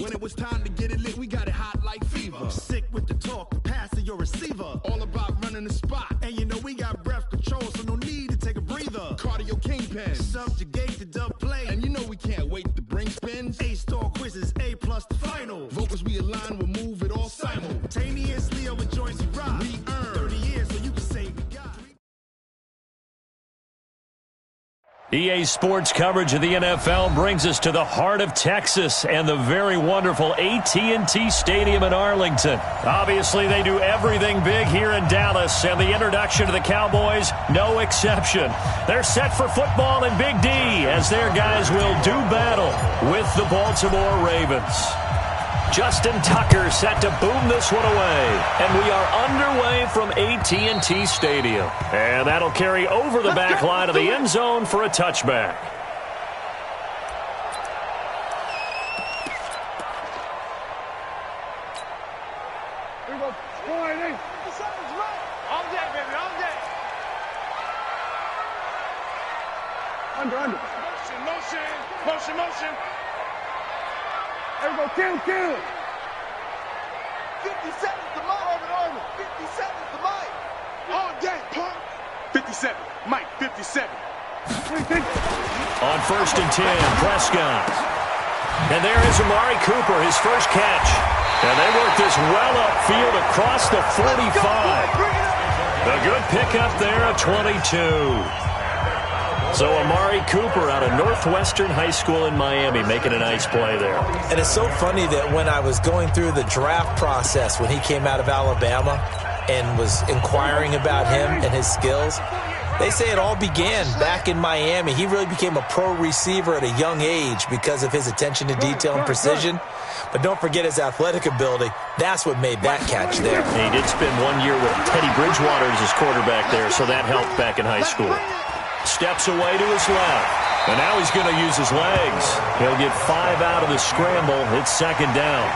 When it was time to get it lit, we got it hot like fever. I'm sick with the talk, the pass to your receiver. All about running the spot. And you know we got breath control, so no need to take a breather. Cardio kingpin. Subjugate the dub play. And you know we can't wait to bring spins. A-star quizzes, A+ the final. Vocals we align, we'll move it all simultaneously over joints we rock. We earn 30 years so you can say we got. EA Sports coverage of the NFL brings us to the heart of Texas and the very wonderful AT&T Stadium in Arlington. Obviously, they do everything big here in Dallas, and the introduction to the Cowboys, no exception. They're set for football in Big D as their guys will do battle with the Baltimore Ravens. Justin Tucker set to boom this one away. And we are underway from AT&T Stadium. And that'll carry over the back line of the end zone for a touchback. Here we go. On deck, baby, on deck. Under. Motion. There we go, kill. 57's the mic, 57's the mic. All day, punk. 57, Mike, 57. On 1st and 10, Prescott. And there is Amari Cooper, his first catch. And they work this well upfield across the 45. A good pickup there at 22. So Amari Cooper out of Northwestern High School in Miami making a nice play there. And it's so funny that when I was going through the draft process when he came out of Alabama and was inquiring about him and his skills, they say it all began back in Miami. He really became a pro receiver at a young age because of his attention to detail and precision. But don't forget his athletic ability. That's what made that catch there. He did spend 1 year with Teddy Bridgewater as his quarterback there, so that helped back in high school. Steps away to his left. And now he's going to use his legs. He'll get 5 out of the scramble. It's 2nd down.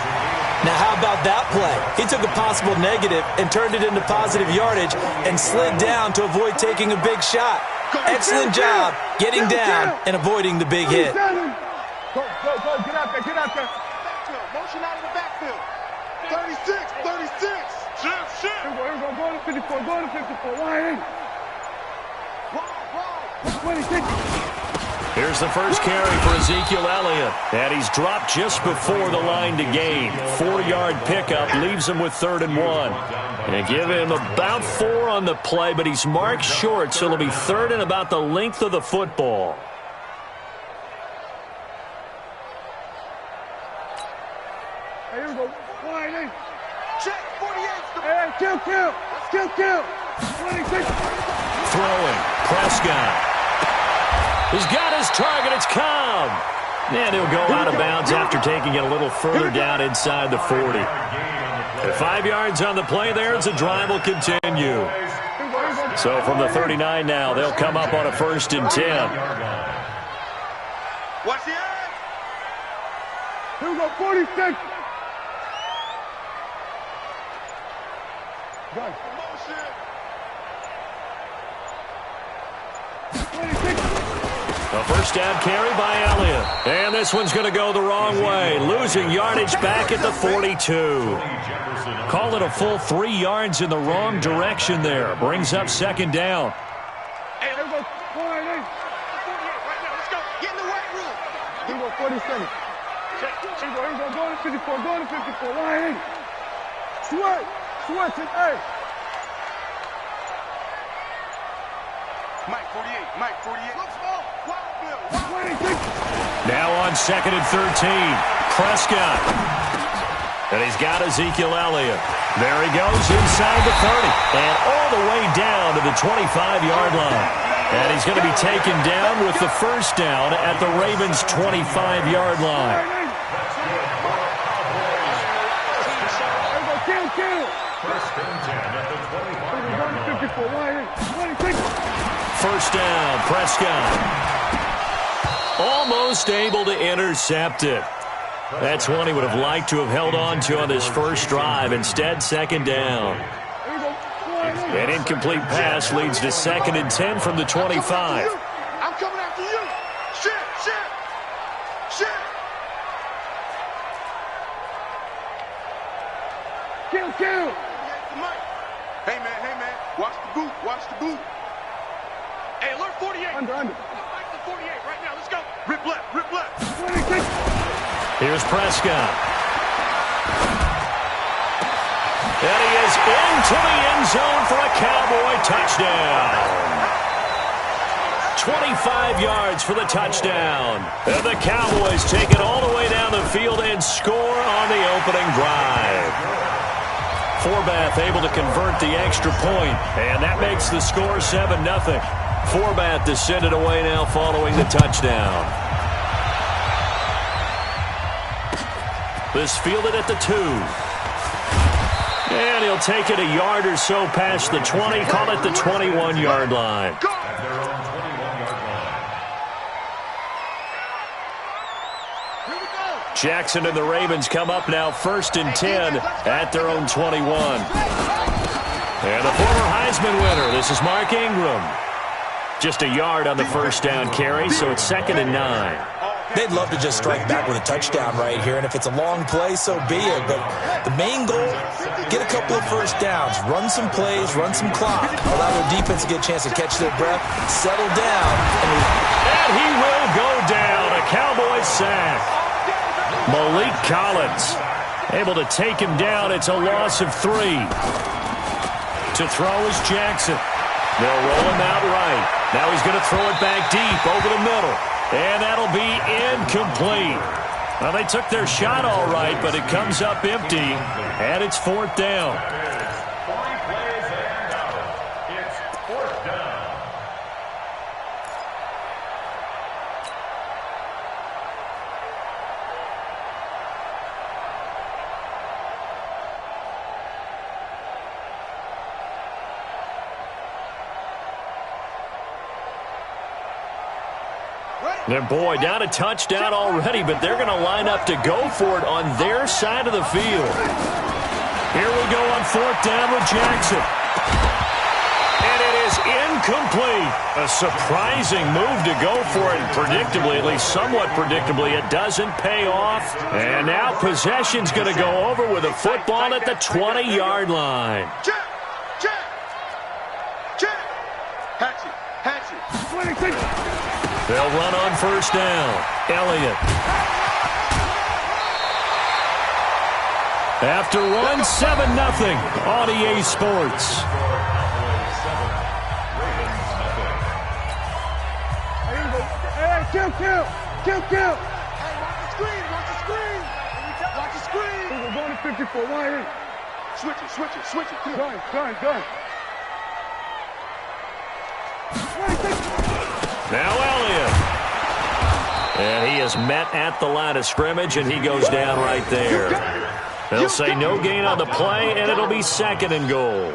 Now, how about that play? He took a possible negative and turned it into positive yardage and slid down to avoid taking a big shot. Excellent job getting down and avoiding the big hit. Go. Get out there. Motion out of the backfield. 36. Shit. Here we go. Go to 54. Why ain't? 26. Here's the first carry for Ezekiel Elliott. And he's dropped just before the line to gain. 4-yard pickup leaves him with 3rd and 1. And give him about 4 on the play, but he's marked short, so it'll be 3rd and about the length of the football. Hey, here we go. Check, 48. Hey, kill. 26. Throwing, Prescott. He's got his target. It's Cobb. And he'll go out of bounds after taking it a little further down inside the 40. 5 yards on the play there as the drive will continue. So from the 39 now, they'll come up on a 1st and 10. Watch the edge. Here we go, 46. Gun. A first down carry by Elliott. And this one's going to go the wrong way. Losing yardage back at the 42. Call it a full 3 yards in the wrong direction there. Brings up 2nd down. Hey, let's go. Right now. Let's go. Get in the weight room. Here we go, 47. Here we go. Go to 54. Right in. Switch it. Hey. Mike 48. Look small. Now on 2nd and 13. Prescott. And he's got Ezekiel Elliott. There he goes inside the 30. And all the way down to the 25-yard line. And he's going to be taken down with the first down at the Ravens' 25-yard line. First down, Prescott. Almost able to intercept it. That's one he would have liked to have held on to on this first drive. Instead, 2nd down. An incomplete pass leads to 2nd and 10 from the 25. I'm coming after you. Shit. kill. Hey, man, watch the boot, watch the boot. Hey, alert 48. Under. Back to 48 right now, let's go. Rip left. 26. Here's Prescott. And he is into the end zone for a Cowboy touchdown. 25 yards for the touchdown. And the Cowboys take it all the way down the field and score on the opening drive. Forbath able to convert the extra point, and that makes the score 7-0. Forbath to send it away now following the touchdown. This fielded at the 2. And he'll take it a yard or so past the 20, call it the 21-yard line. Jackson and the Ravens come up now 1st and 10 at their own 21. And the former Heisman winner, this is Mark Ingram. Just a yard on the first down carry, so it's 2nd and 9. They'd love to just strike back with a touchdown right here, and if it's a long play, so be it. But the main goal, get a couple of first downs, run some plays, run some clock, allow their defense to get a chance to catch their breath, settle down. And he will go down, a Cowboy sack. Malik Collins able to take him down. It's a loss of 3. To throw is Jackson. They'll roll him out right. Now he's going to throw it back deep over the middle. And that'll be incomplete. Well, they took their shot all right, but it comes up empty. And it's 4th down. 3 plays and out. It's 4th down. Their boy down a touchdown already, but they're going to line up to go for it on their side of the field. Here we go on 4th down with Jackson. And it is incomplete. A surprising move to go for it. Predictably, at least somewhat predictably, it doesn't pay off. And now possession's going to go over with a football at the 20-yard line. Check. Hatchet. 26. They'll run on 1st down. Elliott. After one, 7-0 on EA Sports. Hey, kill. Hey, watch the screen. We're going to 54. Why in? Switch it. Done. 26. Now Elliott. And he is met at the line of scrimmage, and he goes down right there. They'll say no gain on the play, and it'll be 2nd and goal.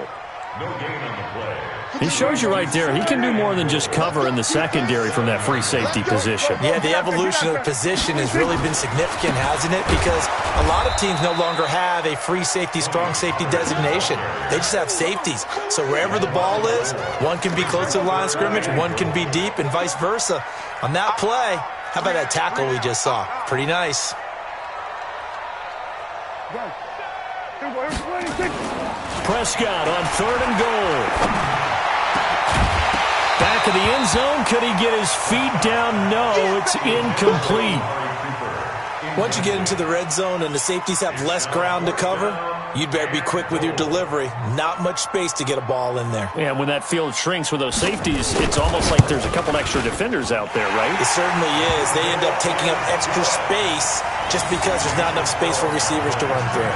No gain on the play. He shows you right there, he can do more than just cover in the secondary from that free safety position. Yeah, the evolution of the position has really been significant, hasn't it? Because a lot of teams no longer have a free safety, strong safety designation. They just have safeties. So wherever the ball is, one can be close to the line of scrimmage, one can be deep, and vice versa. On that play, how about that tackle we just saw? Pretty nice. Prescott on 3rd and goal. Back of the end zone. Could he get his feet down? No, it's incomplete. Once you get into the red zone and the safeties have less ground to cover, you'd better be quick with your delivery. Not much space to get a ball in there. Yeah, when that field shrinks with those safeties, it's almost like there's a couple extra defenders out there, right? It certainly is. They end up taking up extra space just because there's not enough space for receivers to run through.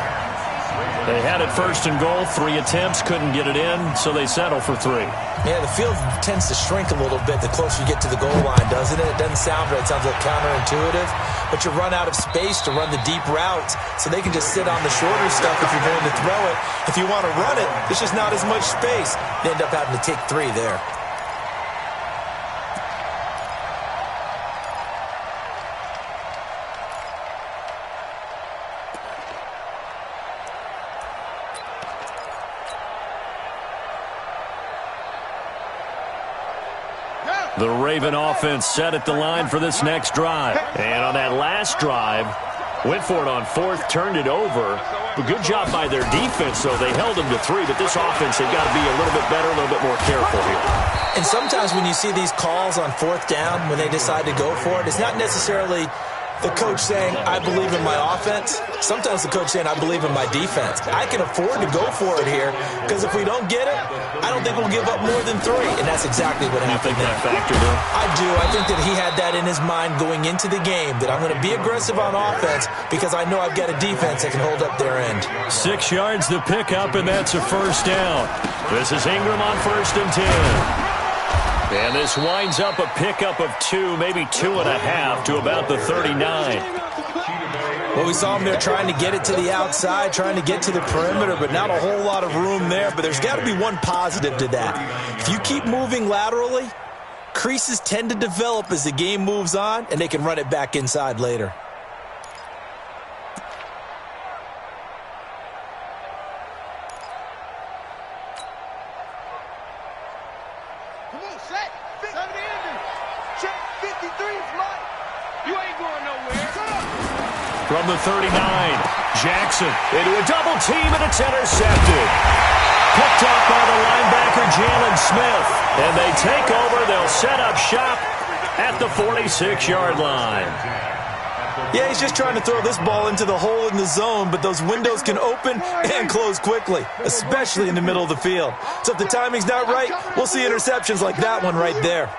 They had it 1st and goal, 3 attempts, couldn't get it in, so they settle for 3. Yeah, the field tends to shrink a little bit the closer you get to the goal line, doesn't it? It doesn't sound right. It sounds a little counterintuitive. But you run out of space to run the deep routes, so they can just sit on the shorter stuff if you're going to throw it. If you want to run it, there's just not as much space. You end up having to take 3 there. The Raven offense set at the line for this next drive. And on that last drive, Went for it on fourth, turned it over. A good job by their defense, though. They held them to 3, but this offense, they've got to be a little bit better, a little bit more careful here. And sometimes when you see these calls on fourth down, when they decide to go for it, it's not necessarily the coach saying, I believe in my offense. Sometimes the coach saying, I believe in my defense. I can afford to go for it here because if we don't get it, I don't think we'll give up more than 3. And that's exactly what happened there. That factored in? I do. I think that he had that in his mind going into the game, that I'm going to be aggressive on offense because I know I've got a defense that can hold up their end. 6 yards to pick up, and that's a first down. This is Ingram on 1st and 10. And this winds up a pickup of 2, maybe 2.5 to about the 39. Well, we saw him there trying to get it to the outside, trying to get to the perimeter, but not a whole lot of room there. But there's got to be one positive to that. If you keep moving laterally, creases tend to develop as the game moves on, and they can run it back inside later. From the 39, Jackson into a double team, and it's intercepted. Picked up by the linebacker, Jalen Smith. And they take over. They'll set up shop at the 46-yard line. Yeah, he's just trying to throw this ball into the hole in the zone, but those windows can open and close quickly, especially in the middle of the field. So if the timing's not right, we'll see interceptions like that one right there.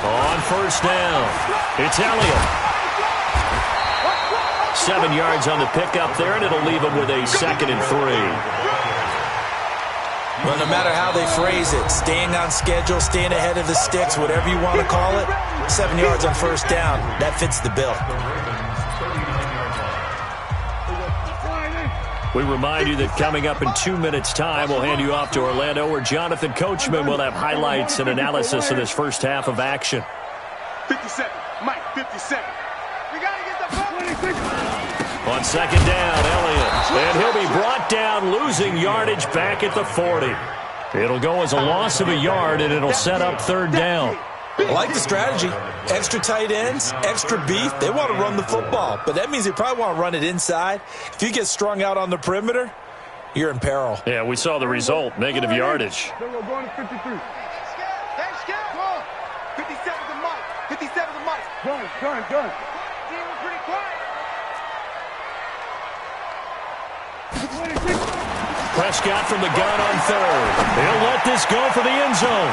On first down, it's Elliott. 7 yards on the pickup there, and it'll leave him with a 2nd and 3. Well, no matter how they phrase it, staying on schedule, staying ahead of the sticks, whatever you want to call it, 7 yards on first down, that fits the bill. We remind you that coming up in 2 minutes' time, we'll hand you off to Orlando, where Jonathan Coachman will have highlights and analysis of this first half of action. 57, Mike, 57. We got to get the ball. On 2nd down, Elliott. And he'll be brought down, losing yardage back at the 40. It'll go as a loss of a yard, and it'll set up 3rd down. I like the strategy. Extra tight ends, extra beef. They want to run the football, but that means they probably want to run it inside. If you get strung out on the perimeter, you're in peril. Yeah, we saw the result, negative yardage. We're going to 53. 57 to Mike. 57 to Mike. Done. Team was pretty quiet. Prescott from the gun on 3rd. He'll let this go for the end zone.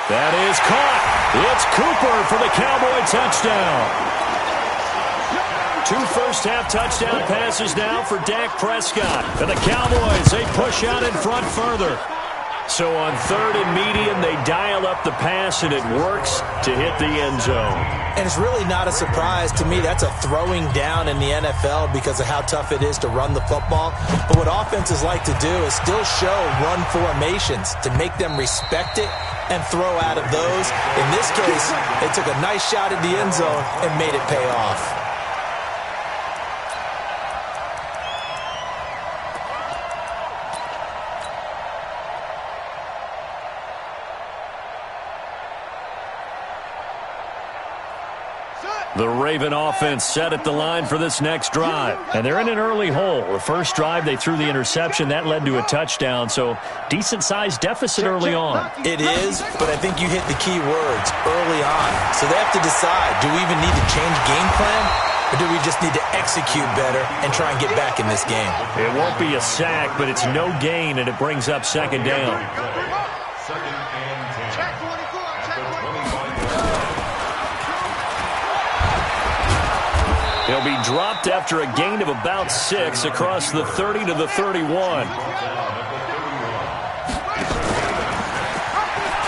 That is caught. It's Cooper for the Cowboy touchdown. 2 first-half touchdown passes now for Dak Prescott. And the Cowboys, they push out in front further. So on 3rd and medium, they dial up the pass, and it works to hit the end zone. And it's really not a surprise to me. That's a throwing down in the NFL because of how tough it is to run the football. But what offenses like to do is still show run formations to make them respect it and throw out of those. In this case, they took a nice shot at the end zone and made it pay off. The Raven offense set at the line for this next drive. And they're in an early hole. The first drive, they threw the interception. That led to a touchdown. So decent-sized deficit early on. It is, but I think you hit the key words, early on. So they have to decide, do we even need to change game plan? Or do we just need to execute better and try and get back in this game? It won't be a sack, but it's no gain, and it brings up 2nd down. 2nd and 10. Check 24. He'll be dropped after a gain of about 6 across the 30 to the 31.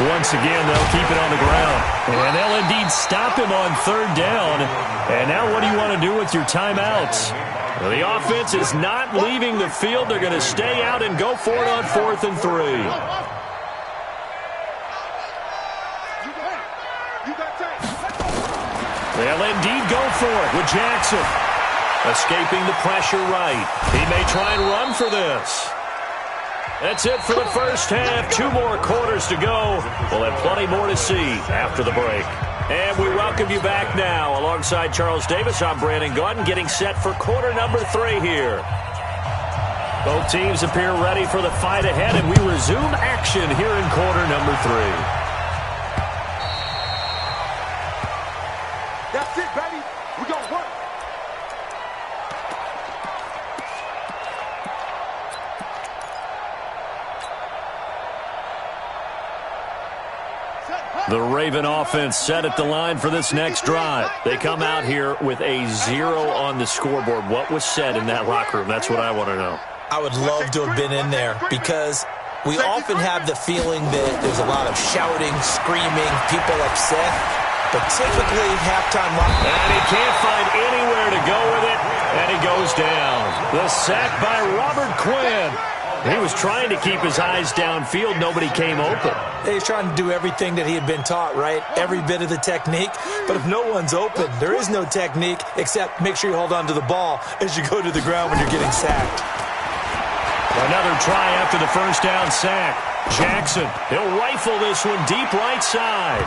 Once again, they'll keep it on the ground. And they'll indeed stop him on 3rd down. And now what do you want to do with your timeouts? Well, the offense is not leaving the field. They're going to stay out and go for it on 4th and 3. They'll indeed go for it with Jackson. Escaping the pressure right. He may try and run for this. That's it for the first half. 2 more quarters to go. We'll have plenty more to see after the break. And we welcome you back now. Alongside Charles Davis, I'm Brandon Gaudin, getting set for quarter number 3 here. Both teams appear ready for the fight ahead, and we resume action here in quarter number 3. That's it, baby. We're going to work. The Raven offense set at the line for this next drive. They come out here with a 0 on the scoreboard. What was said in that locker room? That's what I want to know. I would love to have been in there because we often have the feeling that there's a lot of shouting, screaming, people upset. But typically, halftime locker room. And he can't find anywhere to go with it, and he goes down. The sack by Robert Quinn. He was trying to keep his eyes downfield. Nobody came open. He's trying to do everything that he had been taught, right? Every bit of the technique. But if no one's open, there is no technique except make sure you hold on to the ball as you go to the ground when you're getting sacked. Another try after the first down sack. Jackson, he'll rifle this one deep right side.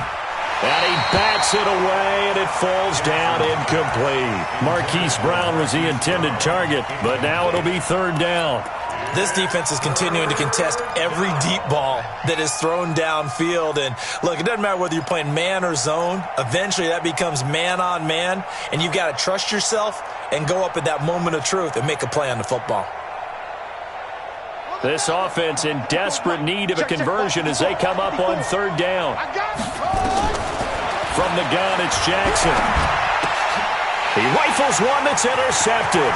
And he bats it away, and it falls down incomplete. Marquise Brown was the intended target, but now it'll be third down. This defense is continuing to contest every deep ball that is thrown downfield. And, look, it doesn't matter whether you're playing man or zone. Eventually, that becomes man on man, and you've got to trust yourself and go up at that moment of truth and make a play on the football. This offense in desperate need of a conversion as they come up on third down. From the gun, it's Jackson. He rifles one that's intercepted.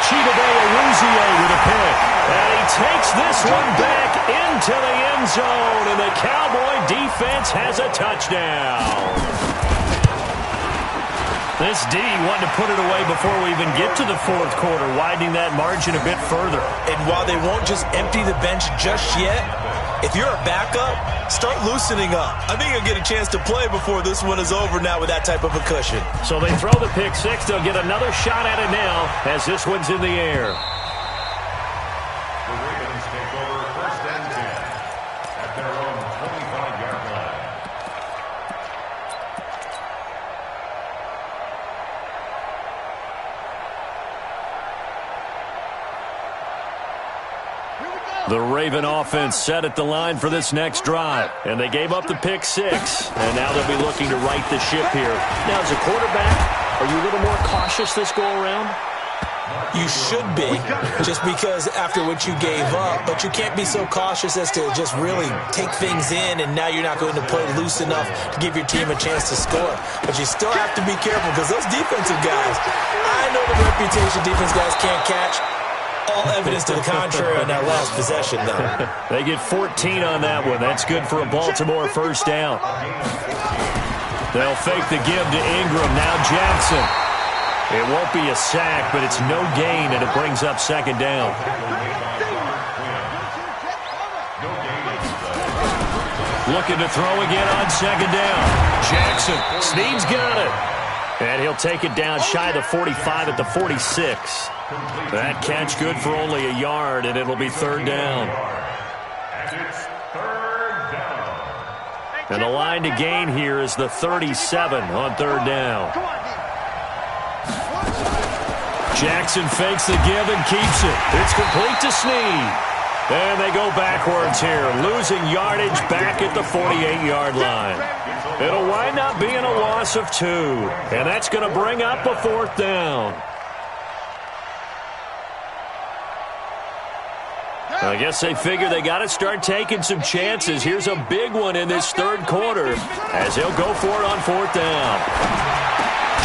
Chidobe Awuzie with a pick. And he takes this one back into the end zone, and the Cowboy defense has a touchdown. This D wanted to put it away before we even get to the fourth quarter, widening that margin a bit further. And while they won't just empty the bench just yet, if you're a backup, start loosening up. I think you'll get a chance to play before this one is over now with that type of a cushion. So they throw the pick six. They'll get another shot at it now as this one's in the air. The Ravens take over first and 10 at their own 25-yard line. The Raven offense set at the line for this next drive. And they gave up the pick six. And now they'll be looking to right the ship here. Now, as a quarterback, are you a little more cautious this go-around? You should be, just because after what you gave up. But you can't be so cautious as to just really take things in, and now you're not going to play loose enough to give your team a chance to score. But you still have to be careful because those defensive guys, I know the reputation defense guys can't catch. All evidence to the contrary on that last possession, though. They get 14 on that one. That's good for a Baltimore first down. They'll fake the give to Ingram. Now Jackson. It won't be a sack, but it's no gain, and it brings up second down. Looking to throw again on second down. Jackson. Snead's got it. And he'll take it down shy of the 45 at the 46. That catch good for only a yard, and it'll be third down. And it's third down. And the line to gain here is the 37 on third down. Jackson fakes the give and keeps it. It's complete to Snead. And they go backwards here, losing yardage back at the 48-yard line. It'll wind up being a loss of 2, and that's going to bring up a fourth down. I guess they figure they got to start taking some chances. Here's a big one in this third quarter as they'll go for it on fourth down.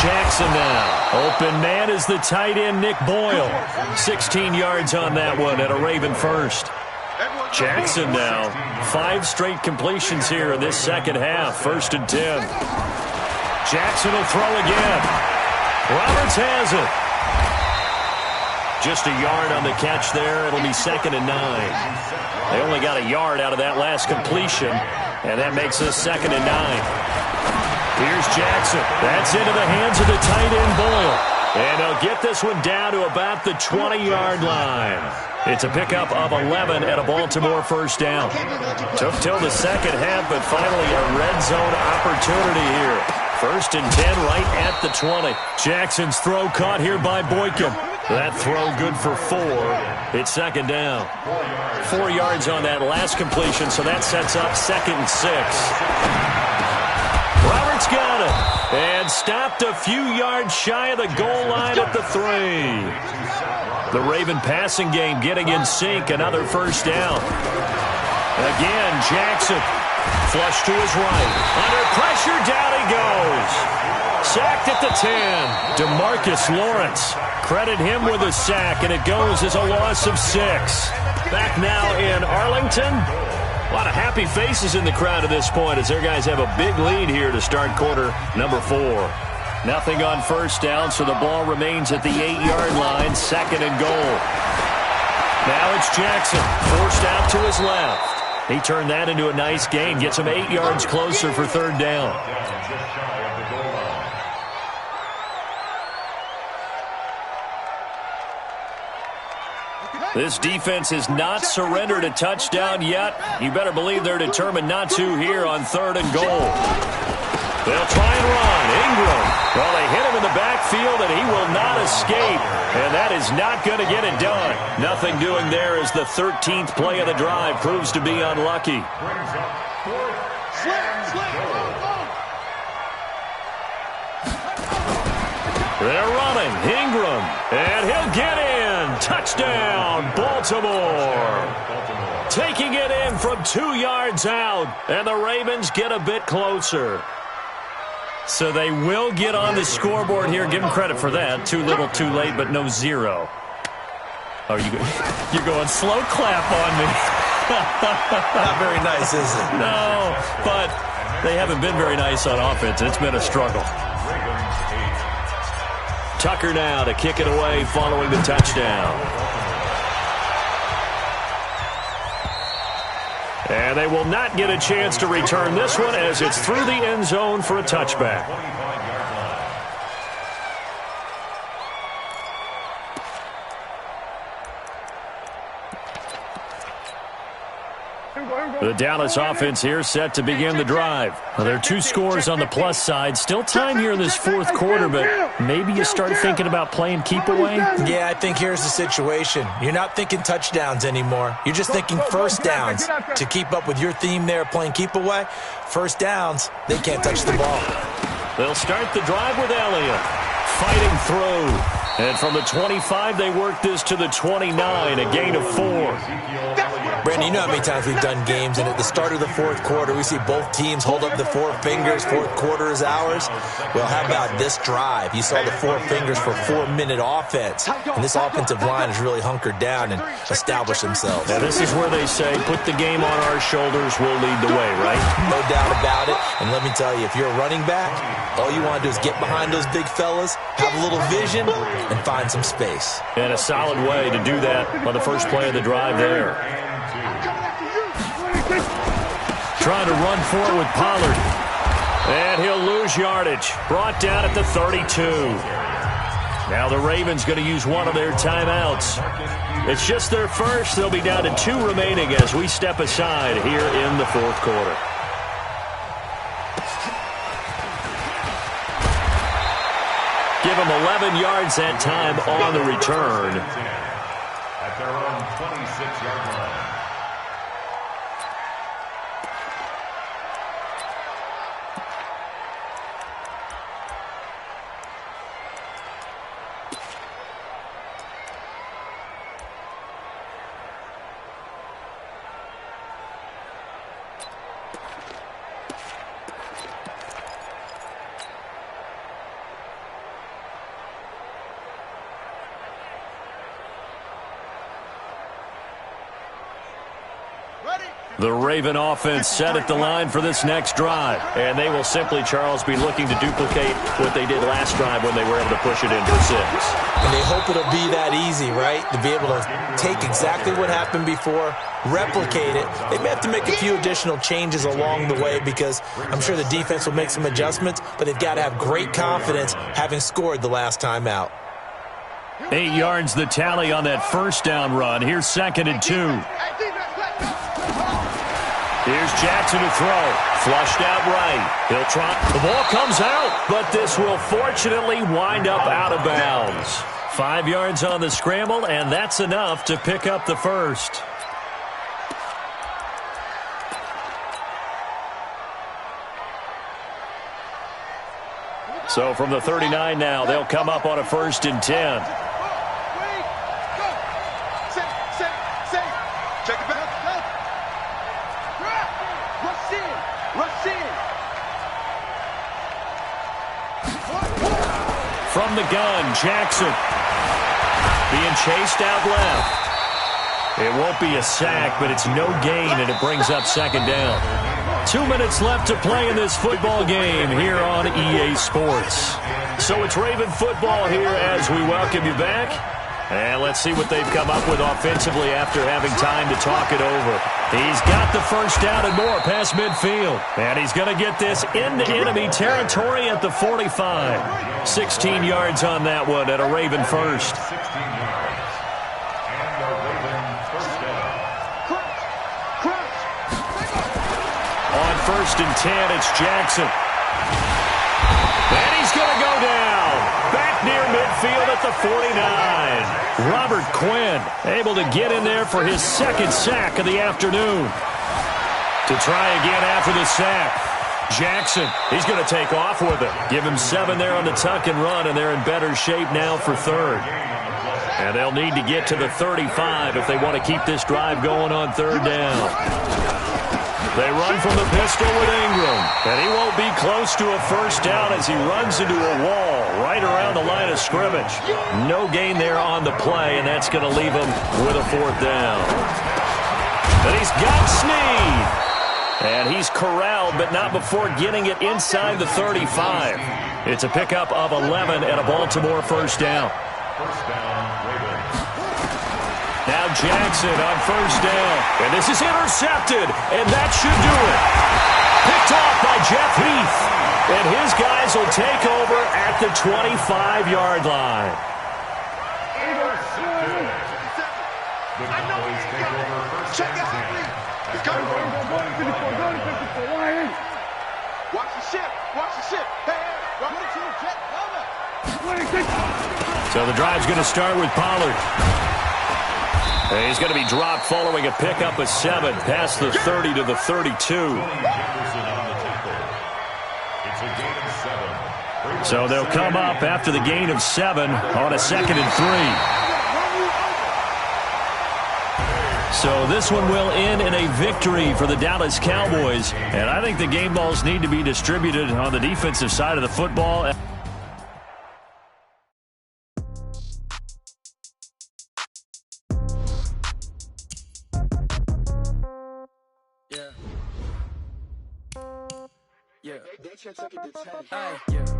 Jackson now. Open man is the tight end, Nick Boyle. 16 yards on that one at a Raven first. Jackson now. 5 straight completions here in this second half. First and 10. Jackson will throw again. Roberts has it. Just a yard on the catch there. It'll be second and 9. They only got a yard out of that last completion, and that makes this second and 9. Here's Jackson. That's into the hands of the tight end, Boyle. And they'll get this one down to about the 20-yard line. It's a pickup of 11 and a Baltimore first down. Took till the second half, but finally a red zone opportunity here. 1st and 10 right at the 20. Jackson's throw caught here by Boykin. That throw good for 4. It's second down. 4 yards on that last completion, so that sets up 2nd and 6. Roberts got it. And stopped a few yards shy of the goal line at the 3. The Raven passing game getting in sync. Another first down. Again, Jackson. Flush to his right. Under pressure, down he goes. Sacked at the 10. DeMarcus Lawrence. Credit him with a sack, and it goes as a loss of 6. Back now in Arlington. A lot of happy faces in the crowd at this point as their guys have a big lead here to start quarter number 4. Nothing on first down, so the ball remains at the 8-yard line, 2nd and goal. Now it's Jackson, forced out to his left. He turned that into a nice gain, gets him 8 yards closer for 3rd down. This defense has not surrendered a touchdown yet. You better believe they're determined not to here on 3rd and goal. They'll try and run. Ingram. Well, they hit him in the backfield, and he will not escape. And that is not going to get it done. Nothing doing there as the 13th play of the drive proves to be unlucky. They're running. Ingram. And he'll get in. Touchdown, Baltimore. Taking it in from 2 yards out. And the Ravens get a bit closer. So they will get on the scoreboard here. Give them credit for that. Too little, too late, but no 0. Oh, you're going slow clap on me. Not very nice, is it? No, but they haven't been very nice on offense. It's been a struggle. Tucker now to kick it away following the touchdown. And they will not get a chance to return this one as it's through the end zone for a touchback. The Dallas offense here set to begin the drive. Well, there are 2 scores on the plus side. Still time here in this 4th quarter, but maybe you start thinking about playing keep away? Yeah, I think here's the situation. You're not thinking touchdowns anymore. You're just thinking first downs. To keep up with your theme there, playing keep away, first downs, they can't touch the ball. They'll start the drive with Elliott. Fighting through. And from the 25, they work this to the 29, a gain of 4. Brandon, you know how many times we've done games, and at the start of the 4th quarter, we see both teams hold up the 4 fingers, 4th quarter is ours. Well, how about this drive? You saw the 4 fingers for 4-minute offense, and this offensive line has really hunkered down and established themselves. Now, this is where they say, put the game on our shoulders, we'll lead the way, right? No doubt about it, and let me tell you, if you're a running back, all you want to do is get behind those big fellas, have a little vision, and find some space. And a solid way to do that on the first play of the drive there. Trying to run for it with Pollard. And he'll lose yardage. Brought down at the 32. Now the Ravens going to use one of their timeouts. It's just their first. They'll be down to 2 remaining as we step aside here in the 4th quarter. Give them 11 yards that time on the return. At their own 26-yard line. The Raven offense set at the line for this next drive. And they will simply, Charles, be looking to duplicate what they did last drive when they were able to push it in for 6. And they hope it'll be that easy, right? To be able to take exactly what happened before, replicate it. They may have to make a few additional changes along the way because I'm sure the defense will make some adjustments, but they've got to have great confidence having scored the last time out. 8 yards the tally on that first down run. Here's 2nd and 2. Here's Jackson to throw. Flushed out right. He'll try. The ball comes out, but this will fortunately wind up out of bounds. 5 yards on the scramble, and that's enough to pick up the first. So from the 39 now, they'll come up on a 1st and 10. Check it back. Rush in. Rush in. From the gun, Jackson being chased out left. It won't be a sack, but it's no gain, and it brings up 2nd down. 2 minutes left to play in this football game here on EA Sports. So it's Raven football here as we welcome you back. And let's see what they've come up with offensively after having time to talk it over. He's got the first down and more past midfield. And he's going to get this into enemy territory at the 45. 16 yards on that one at a Raven first. 16 yards. And a Raven first down. On 1st and 10, it's Jackson. And he's going to go down. Back near midfield at the 49. Robert Quinn able to get in there for his 2nd sack of the afternoon. To try again after the sack. Jackson, he's going to take off with it. Give him 7 there on the tuck and run, and they're in better shape now for 3rd. And they'll need to get to the 35 if they want to keep this drive going on 3rd down. They run from the pistol with Ingram, and he won't be close to a first down as he runs into a wall right around the line of scrimmage. No gain there on the play, and that's going to leave him with a 4th down. But he's got Snead, and he's corralled, but not before getting it inside the 35. It's a pickup of 11 and a Baltimore first down. First down, Ravens. Now Jackson on first down. And this is intercepted, and that should do it. Picked off by Jeff Heath. And his guys will take over at the 25-yard line. The Cowboys take over first Check and out 10. He's coming. Watch the ship. Watch the ship. Hey, run the two. Jet, So the drive's going to start with Pollard. And he's going to be dropped following a pickup of 7 past the 30 to the 32. Jefferson on the tackle. It's a gain of 7. So they'll come up after the gain of 7 on a 2nd and 3. So this one will end in a victory for the Dallas Cowboys. And I think the game balls need to be distributed on the defensive side of the football.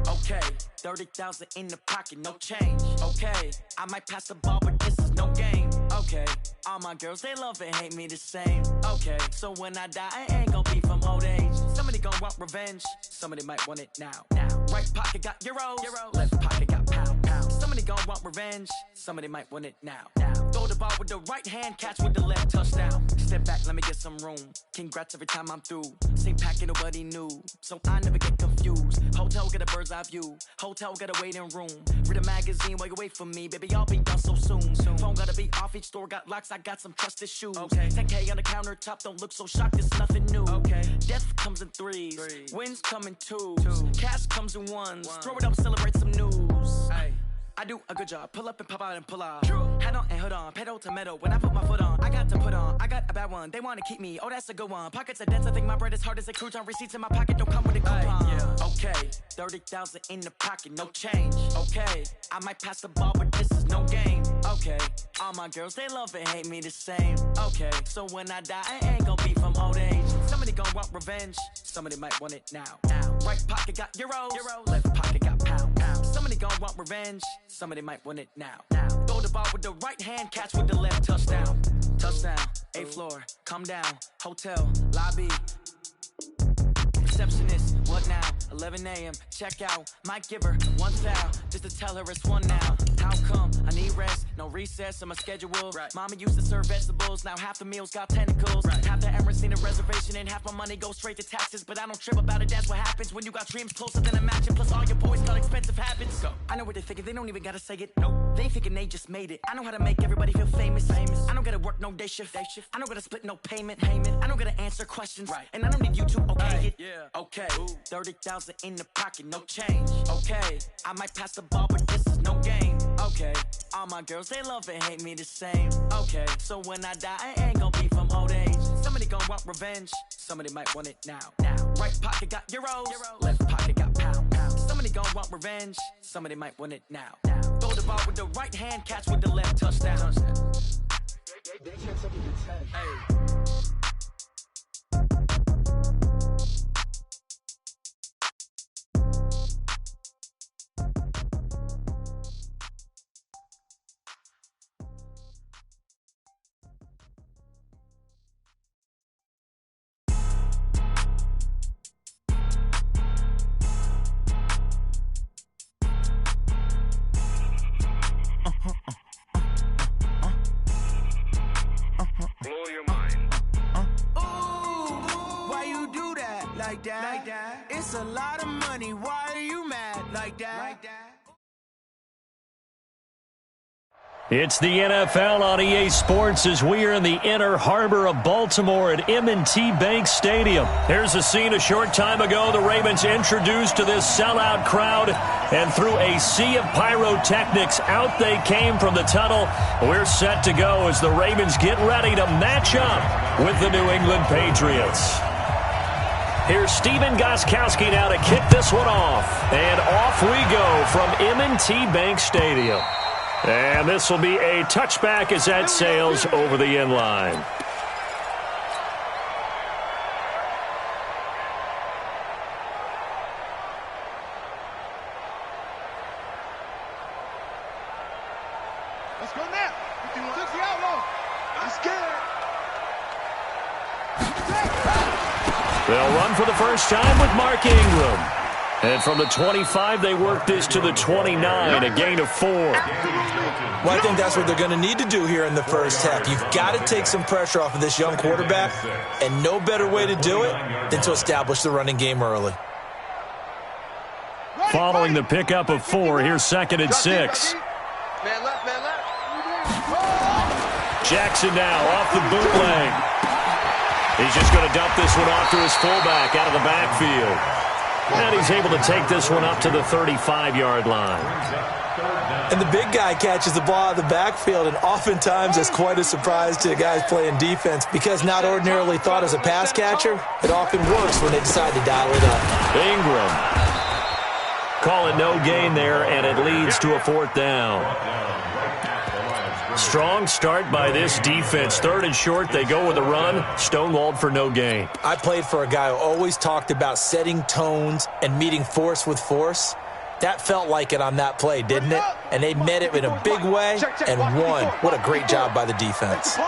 Okay, 30,000 in the pocket, no change. Okay, I might pass the ball, but this is no game. Okay, all my girls, they love and hate me the same. Okay, so when I die, I ain't gonna be from old age. Somebody gonna want revenge, somebody might want it now. Right pocket got euros, left pocket got pound. Somebody gonna want revenge, somebody might want it now. Throw the ball with the right hand, catch with the left, touchdown. Step back, let me get some room. Congrats every time I'm through. Same packet, nobody knew, so I never get confused. Hotel get a bird's eye view. Hotel get a waiting room. Read a magazine while you wait for me, baby. I'll be done so soon. Phone gotta be off. Each store got locks. I got some trusted shoes. Okay. 10K on the countertop. Don't look so shocked. It's nothing new. Okay. Death comes in threes. Wins come in twos. Cash comes in ones. Throw it up, celebrate some news. Ay. I do a good job. Pull up and pop out and pull out. Head on and hood on. Pedal to metal. When I put my foot on, I got to put on. I got a bad one. They want to keep me. Oh, that's a good one. Pockets are dense. I think my bread is hard as a crouton. Receipts in my pocket don't come with a coupon. Okay. 30,000 in the pocket. No change. Okay. I might pass the ball, but this is no game. Okay. All my girls, they love and hate me the same. Okay. So when I die, I ain't gonna be from old age. Somebody gonna want revenge. Somebody might want it now. Right pocket got euros. Left pocket got pound. Somebody gonna want revenge. Somebody might want it now. Throw the ball with the right hand, catch with the left, touchdown. Touchdown, 8th floor, come down, hotel, lobby. Receptionist, what now? 11 a.m. Check out. Might give her one foul just to tell her it's one now. How come? I need rest, no recess in my schedule. Right. Mama used to serve vegetables, now half the meals got tentacles. Right. Half the Emirates need a reservation and half my money goes straight to taxes. But I don't trip about it, that's what happens when you got dreams closer than a match. And plus all your boys got expensive habits. Go. I know what they're thinking, they don't even gotta say it. Nope. They thinking they just made it. I know how to make everybody feel famous. I don't gotta work no day shift. I don't gotta split no payment. I don't gotta answer questions. Right. And I don't need you to okay it. Yeah. Okay. 30,000 in the pocket, no change. Okay. I might pass the ball, but this is no game. Okay. All my girls, they love and hate me the same. Okay. So when I die, I ain't gonna be from old age. Somebody gon' want revenge. Somebody might want it now. Right pocket got euros. Left pocket got pounds. Somebody gon' want revenge. Somebody might want it now. Throw the ball with the right hand, catch with the left, touchdown. They can't take it to 10. Hey. Like that. It's a lot of money. Why are you mad like that? It's the NFL on EA Sports as we are in the inner harbor of Baltimore at M&T Bank Stadium. Here's a scene a short time ago. The Ravens introduced to this sellout crowd, and through a sea of pyrotechnics, out they came from the tunnel. We're set to go as the Ravens get ready to match up with the New England Patriots. Here's Steven Gostkowski now to kick this one off. And off we go from M&T Bank Stadium. And this will be a touchback as that sails over the end line. Let's go now. 51, 60 outlaws. I'm scared. They'll run for the first time with Mark Ingram. And from the 25, they work this to the 29, a gain of 4. Well, I think that's what they're going to need to do here in the first half. You've got to take some pressure off of this young quarterback, and no better way to do it than to establish the running game early. Following the pickup of 4, here's 2nd and 6. Man left, man left. Jackson now off the bootleg. He's just going to dump this one off to his fullback out of the backfield. And he's able to take this one up to the 35-yard line. And the big guy catches the ball out of the backfield, and oftentimes it's quite a surprise to guys playing defense because not ordinarily thought as a pass catcher, it often works when they decide to dial it up. Ingram. Call it no gain there, and it leads to a 4th down. Strong start by this defense. 3rd and short, they go with a run. Stonewalled for no gain. I played for a guy who always talked about setting tones and meeting force with force. That felt like it on that play, didn't it? And they met it in a big way and won. What a great job by the defense.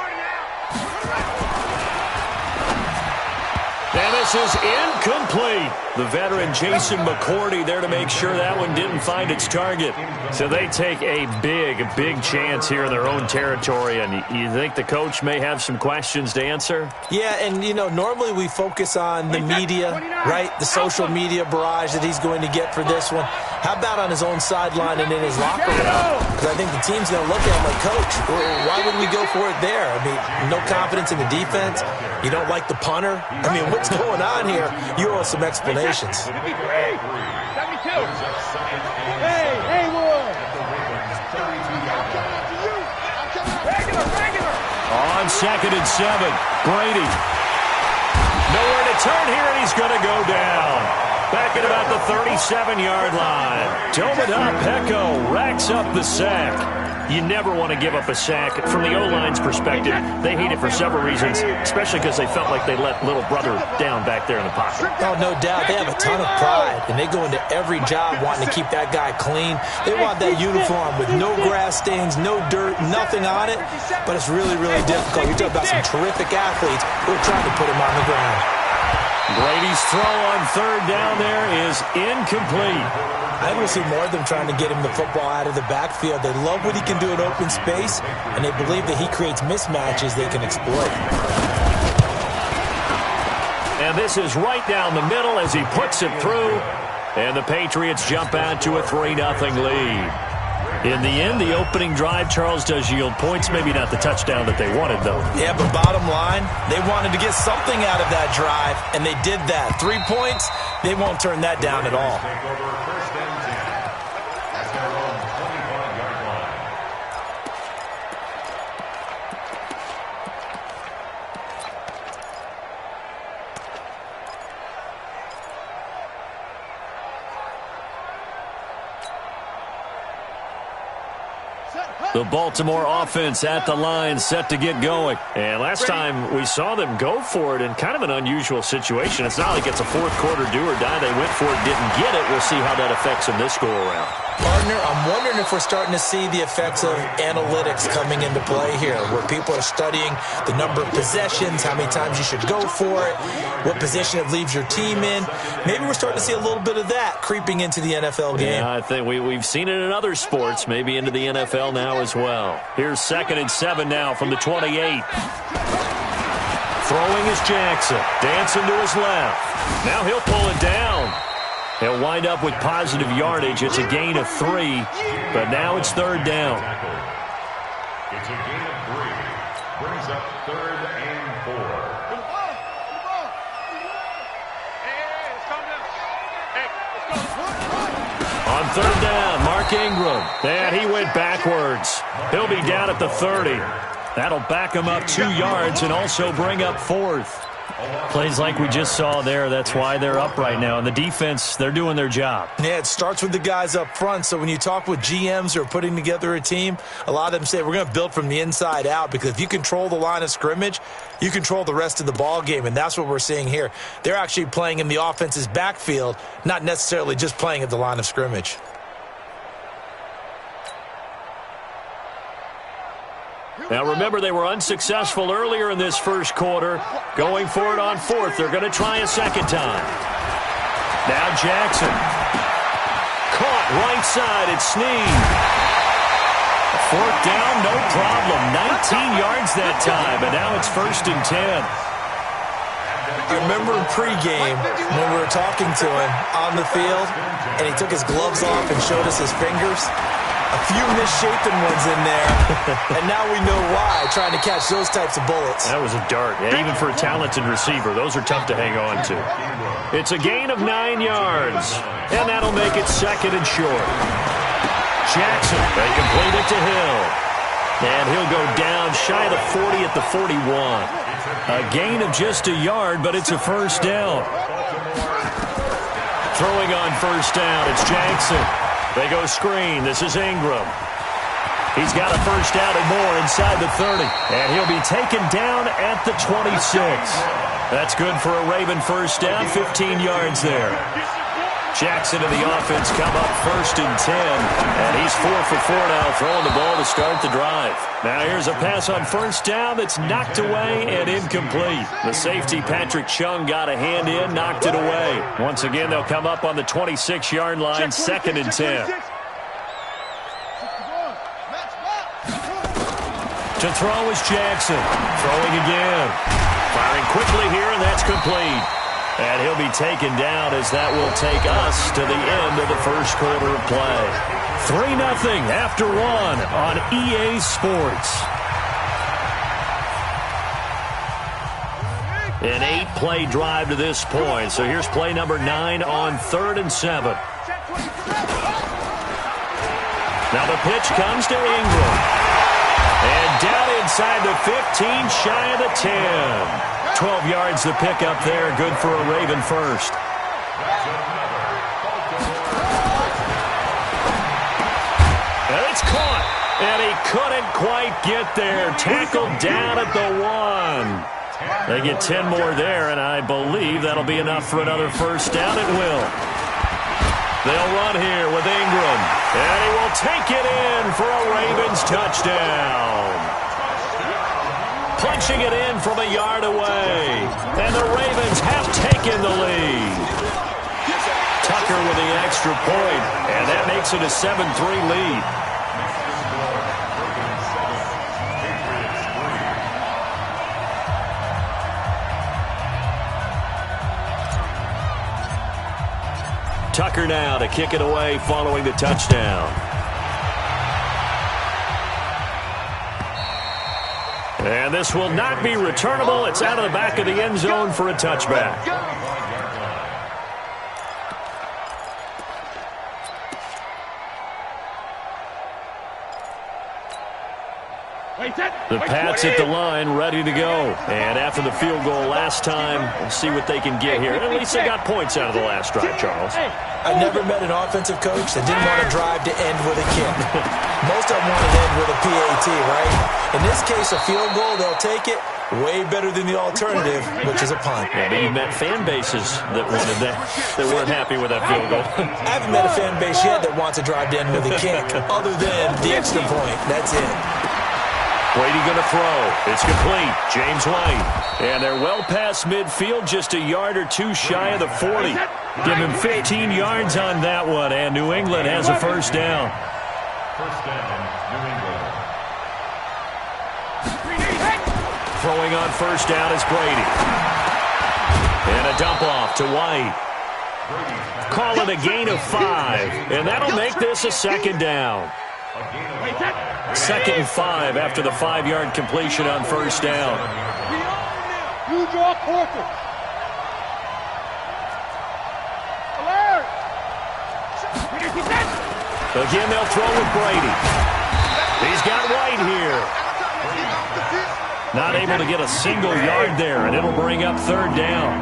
And this is incomplete. The veteran Jason McCourty there to make sure that one didn't find its target. So they take a big chance here in their own territory. And you think the coach may have some questions to answer? Yeah, and, you know, normally we focus on the media, right? The social media barrage that he's going to get for this one. How about on his own sideline and in his locker room? Because I think the team's going to look at him like, Coach, why would we go for it there? I mean, no confidence in the defense. You don't like the punter. I mean, what's going on here? You owe us some explanations. 72. Hey, Wood. On 2nd and 7, Brady. Nowhere to turn here, and he's going to go down. Back at about the 37-yard line. Dome it up. Pecco racks up the sack. You never want to give up a sack. From the O-line's perspective, they hate it for several reasons, especially because they felt like they let little brother down back there in the pocket. Oh, no doubt. They have a ton of pride, and they go into every job wanting to keep that guy clean. They want that uniform with no grass stains, no dirt, nothing on it, but it's really difficult. You're talking about some terrific athletes who are trying to put him on the ground. Brady's throw on third down there is incomplete. I think we'll see more of them trying to get him the football out of the backfield. They love what he can do in open space, and they believe that he creates mismatches they can exploit. And this is right down the middle as he puts it through. And the Patriots jump out to a 3-0 lead. In the end, the opening drive, Charles, does yield points. Maybe not the touchdown that they wanted, though. Yeah, but bottom line, they wanted to get something out of that drive, and they did that. 3 points, they won't turn that down at all. The Baltimore offense at the line, set to get going. And last time we saw them go for it in kind of an unusual situation. It's not like it's a fourth quarter do or die. They went for it, didn't get it. We'll see how that affects them this go-around. Partner, I'm wondering if we're starting to see the effects of analytics coming into play here, where people are studying the number of possessions, how many times you should go for it, what position it leaves your team in. Maybe we're starting to see a little bit of that creeping into the NFL game. Yeah, I think we've seen it in other sports, maybe into the NFL now as well. Here's 2nd and 7 now from the 28. Throwing is Jackson. Dancing to his left. Now he'll pull it down. He'll wind up with positive yardage. It's a gain of 3, but now it's 3rd down. It's a gain of 3. Brings up 3rd and 4. On 3rd down, Mark Ingram. And he went backwards. He'll be down at the 30. That'll back him up 2 yards and also bring up 4th. Plays like we just saw there. That's why they're up right now. And the defense, they're doing their job. Yeah, it starts with the guys up front. So when you talk with GMs who are putting together a team, a lot of them say we're going to build from the inside out, because if you control the line of scrimmage, you control the rest of the ball game, and that's what we're seeing here. They're actually playing in the offense's backfield, not necessarily just playing at the line of scrimmage. Now, remember, they were unsuccessful earlier in this first quarter. Going for it on 4th. They're going to try a second time. Now Jackson. Caught right side. It's Snead. 4th down, no problem. 19 yards that time, and now it's 1st and 10. I remember in pregame when we were talking to him on the field, and he took his gloves off and showed us his fingers. A few misshapen ones in there, and now we know why, trying to catch those types of bullets. That was a dart, even for a talented receiver. Those are tough to hang on to. It's a gain of 9 yards, and that'll make it 2nd and short. Jackson, they complete it to Hill. And he'll go down shy of the 40 at the 41. A gain of just a yard, but it's a 1st down. Throwing on 1st down, it's Jackson. They go screen. This is Ingram. He's got a 1st down and more inside the 30. And he'll be taken down at the 26. That's good for a Raven 1st down, 15 yards there. Jackson and the offense come up 1st and 10. And he's 4 for 4 now, throwing the ball to start the drive. Now here's a pass on 1st down that's knocked away and incomplete. The safety, Patrick Chung, got a hand in, knocked it away. Once again, they'll come up on the 26-yard line, 2nd and 10. To throw is Jackson. Throwing again. Firing quickly here, and that's complete. And he'll be taken down as that will take us to the end of the first quarter of play. 3-0 after 1 on EA Sports. An 8-play drive to this point. So here's play number 9 on 3rd and 7. Now the pitch comes to Ingram. And down inside the 15, shy of the 10. 12 yards to pick up there. Good for a Raven 1st. And it's caught. And he couldn't quite get there. Tackled down at the 1. They get 10 more there, and I believe that'll be enough for another 1st down. It will. They'll run here with Ingram. And he will take it in for a Ravens touchdown. punching it in from a yard away. And the Ravens have taken the lead. Tucker with the extra point, and that makes it a 7-3 lead. Tucker now to kick it away following the touchdown. And this will not be returnable. It's out of the back of the end zone for a touchback. The Pats at the line, ready to go. And after the field goal last time, we'll see what they can get here. At least they got points out of the last drive, Charles. I've never met an offensive coach that didn't want to drive to end with a kick. Most of them want to end with a PAT, right? In this case, a field goal, they'll take it. Way better than the alternative, which is a punt. Yeah, but you've met fan bases that wanted that weren't happy with that field goal. I haven't met a fan base yet that wants to drive to end with a kick, other than the extra point. That's it. Brady going to throw. It's complete. James White. And they're well past midfield, just a yard or two shy of the 40. Give him 15 yards on that one, and New England has a first down. First down, New England. Throwing on first down is Brady. And a dump off to White. Call it a gain of 5, and that'll make this a second down. Second and 5 after the 5-yard completion on first down. You draw quarter. Again, they'll throw with Brady. He's got White here. Not able to get a single yard there, and it'll bring up third down.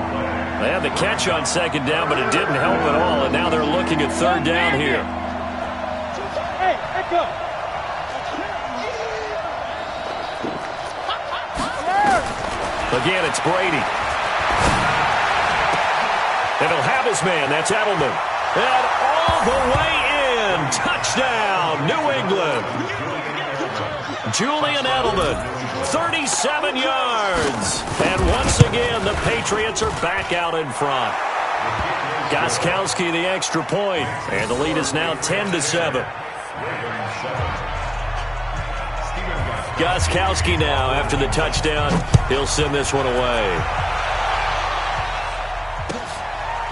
They had the catch on second down, but it didn't help at all, and now they're looking at third down here. Hey, back up. Again, it's Brady. And he'll have his man. That's Edelman. And all the way in. Touchdown, New England. Julian Edelman, 37 yards. And once again, the Patriots are back out in front. Gostkowski the extra point. And the lead is now 10-7. Gostkowski now, after the touchdown, he'll send this one away.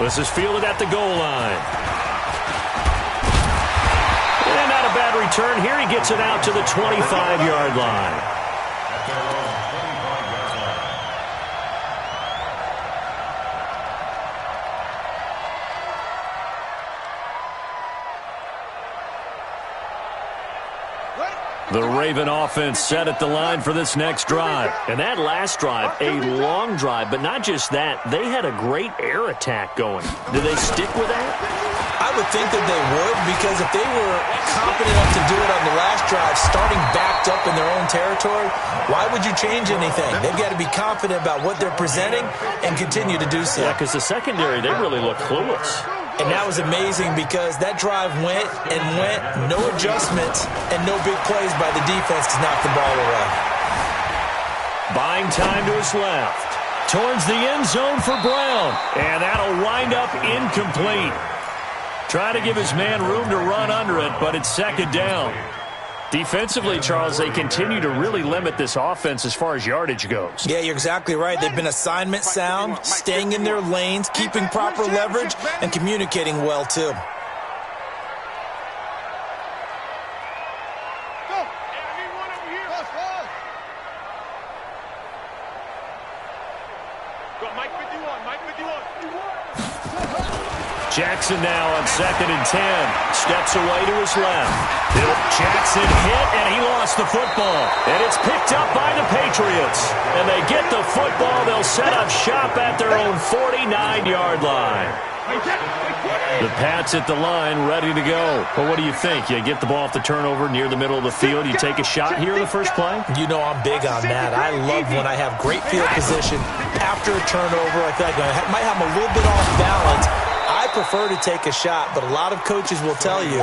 This is fielded at the goal line. And not a bad return. Here he gets it out to the 25-yard line. The Raven offense set at the line for this next drive. And that last drive, a long drive, but not just that. They had a great air attack going. Do they stick with that? I would think that they would, because if they were confident enough to do it on the last drive, starting backed up in their own territory, why would you change anything? They've got to be confident about what they're presenting and continue to do so. Yeah, because the secondary, they really look clueless. And that was amazing because that drive went and went, no adjustments, and no big plays by the defense to knock the ball away. Buying time to his left. Towards the end zone for Brown. And that'll wind up incomplete. Trying to give his man room to run under it, but it's second down. Defensively, Charles, they continue to really limit this offense as far as yardage goes. Yeah, you're exactly right. They've been assignment sound, staying in their lanes, keeping proper leverage, and communicating well, too. Jackson now on second and 10. Steps away to his left. Jackson hit, and he lost the football. And it's picked up by the Patriots. And they get the football. They'll set up shop at their own 49-yard line. The Pats at the line, ready to go. Well, what do you think? You get the ball off the turnover near the middle of the field. You take a shot here in the first play? You know I'm big on that. I love when I have great field position after a turnover. I feel like I might have them a little bit off balance. I prefer to take a shot, but a lot of coaches will tell you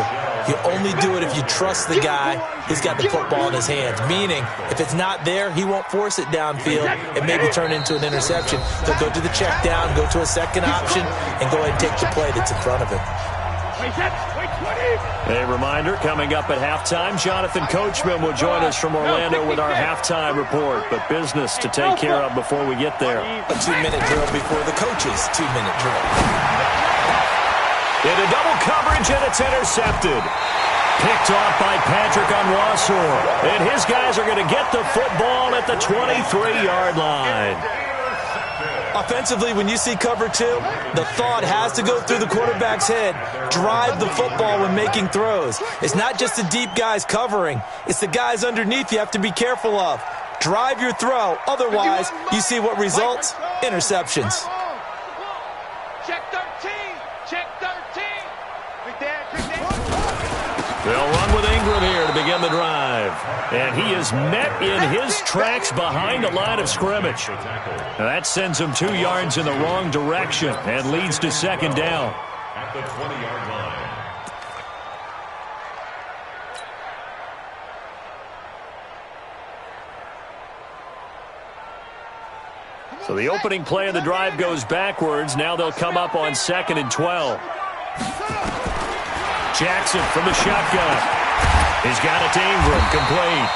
only do it if you trust the guy who's got the football in his hands. Meaning, if it's not there, he won't force it downfield and maybe turn into an interception. He'll go to the check down, go to a second option, and go ahead and take the play that's in front of him. A reminder, coming up at halftime, Jonathan Coachman will join us from Orlando with our halftime report. But business to take care of before we get there. A 2-minute drill before the coach's 2-minute drill. Into double coverage, and it's intercepted. Picked off by Patrick Onwuasor. And his guys are going to get the football at the 23-yard line. Offensively, when you see cover 2, the thought has to go through the quarterback's head. Drive the football when making throws. It's not just the deep guys covering. It's the guys underneath you have to be careful of. Drive your throw. Otherwise, you see what results? Interceptions. Check 13. Check 13. They'll run with Ingram here to begin the drive. And he is met in his tracks behind the line of scrimmage. Now that sends him 2 yards in the wrong direction and leads to second down. At the 20-yard line. So the opening play of the drive goes backwards. Now they'll come up on 2nd and 12. Jackson from the shotgun. He's got it to Ingram, complete.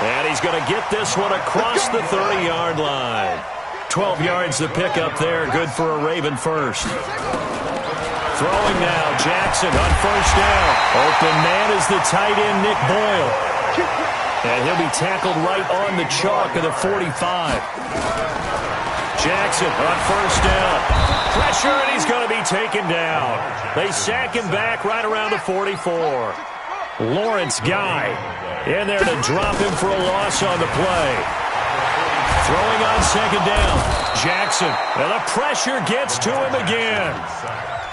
And he's going to get this one across the 30-yard line. 12 yards to pick up there, good for a Raven first. Throwing now, Jackson on first down. Open man is the tight end, Nick Boyle. And he'll be tackled right on the chalk of the 45. Jackson on first down. Pressure, and he's going to be taken down. They sack him back right around the 44. Lawrence Guy in there to drop him for a loss on the play. Throwing on second down. Jackson, and the pressure gets to him again.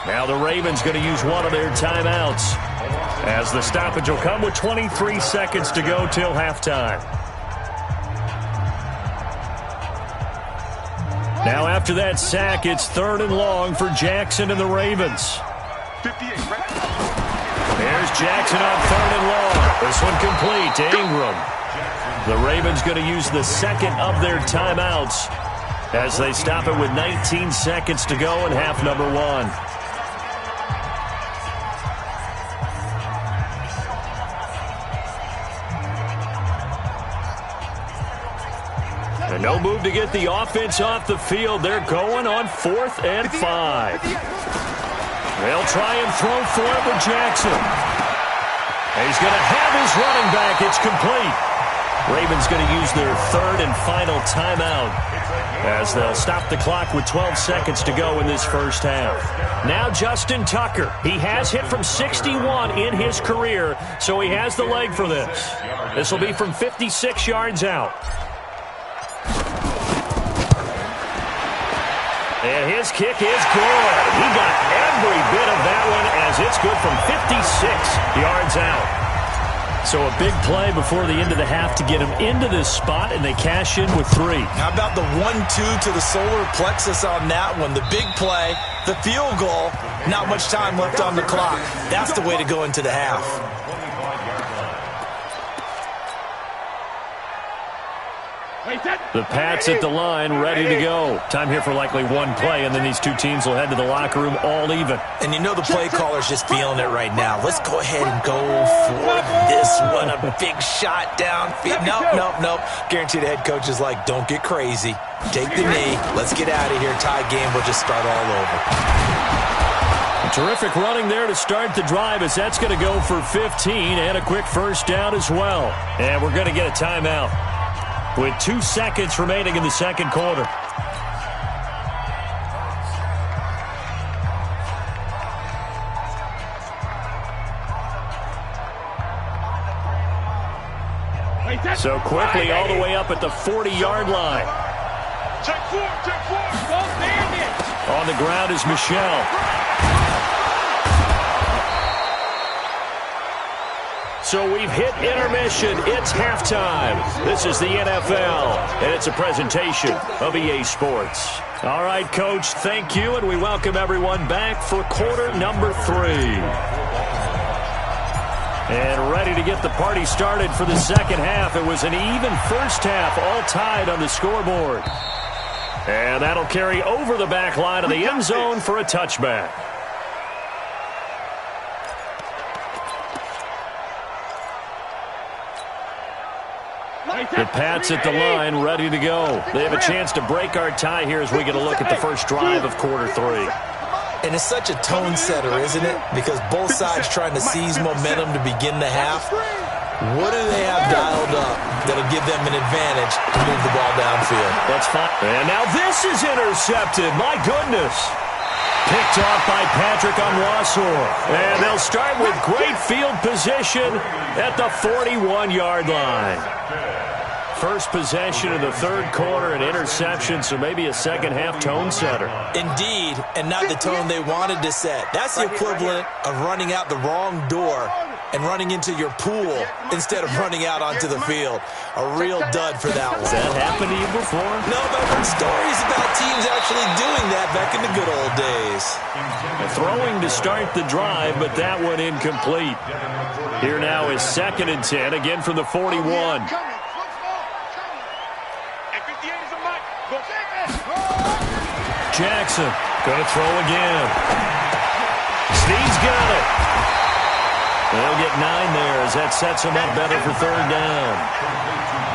Now the Ravens going to use one of their timeouts, as the stoppage will come with 23 seconds to go till halftime. Now after that sack, it's 3rd and long for Jackson and the Ravens. 58, right? There's Jackson on 3rd and long. This one complete to Ingram. The Ravens going to use the second of their timeouts as they stop it with 19 seconds to go in half number 1. And no move to get the offense off the field. They're going on 4th and 5. They'll try and throw for it with Jackson. And he's going to have his running back. It's complete. Ravens going to use their 3rd and final timeout as they'll stop the clock with 12 seconds to go in this first half. Now Justin Tucker. He has hit from 61 in his career, so he has the leg for this. This will be from 56 yards out. And his kick is good. He got every bit of that one as it's good from 56 yards out. So a big play before the end of the half to get him into this spot, and they cash in with 3. How about the 1-2 to the solar plexus on that one? The big play, the field goal, not much time left on the clock. That's the way to go into the half. The Pats at the line, ready to go. Time here for likely one play, and then these two teams will head to the locker room all even. And you know the play caller's just feeling it right now. Let's go ahead and go for this one. A big shot downfield. Nope. Guarantee the head coach is like, don't get crazy. Take the knee. Let's get out of here. Tie game. We'll just start all over. Terrific running there to start the drive, as that's going to go for 15 and a quick first down as well. And we're going to get a timeout with 2 seconds remaining in the second quarter. So quickly all the way up at the 40-yard line. Check four. Go bandit. On the ground is Michelle. So we've hit intermission. It's halftime. This is the NFL, and it's a presentation of EA Sports. All right, Coach, thank you, and we welcome everyone back for quarter number 3. And ready to get the party started for the second half. It was an even first half, all tied on the scoreboard. And that'll carry over the back line of the end zone for a touchback. The Pats at the line, ready to go. They have a chance to break our tie here as we get a look at the first drive of quarter 3. And it's such a tone setter, isn't it? Because both sides trying to seize momentum to begin the half. What do they have dialed up that'll give them an advantage to move the ball downfield? That's fine. And now this is intercepted. My goodness. Picked off by Patrick Onwuasor. And they'll start with great field position at the 41-yard line. First possession of the third quarter, an interception, so maybe a second-half tone setter. Indeed, and not the tone they wanted to set. That's the equivalent of running out the wrong door and running into your pool instead of running out onto the field. A real dud for that one. Has that happened to you before? No, but I've heard stories about teams actually doing that back in the good old days. Throwing to start the drive, but that one incomplete. Here now is 2nd and 10, again from the 41. Jackson going to throw again. Snead's got it. They'll get 9 there as that sets them up better for third down.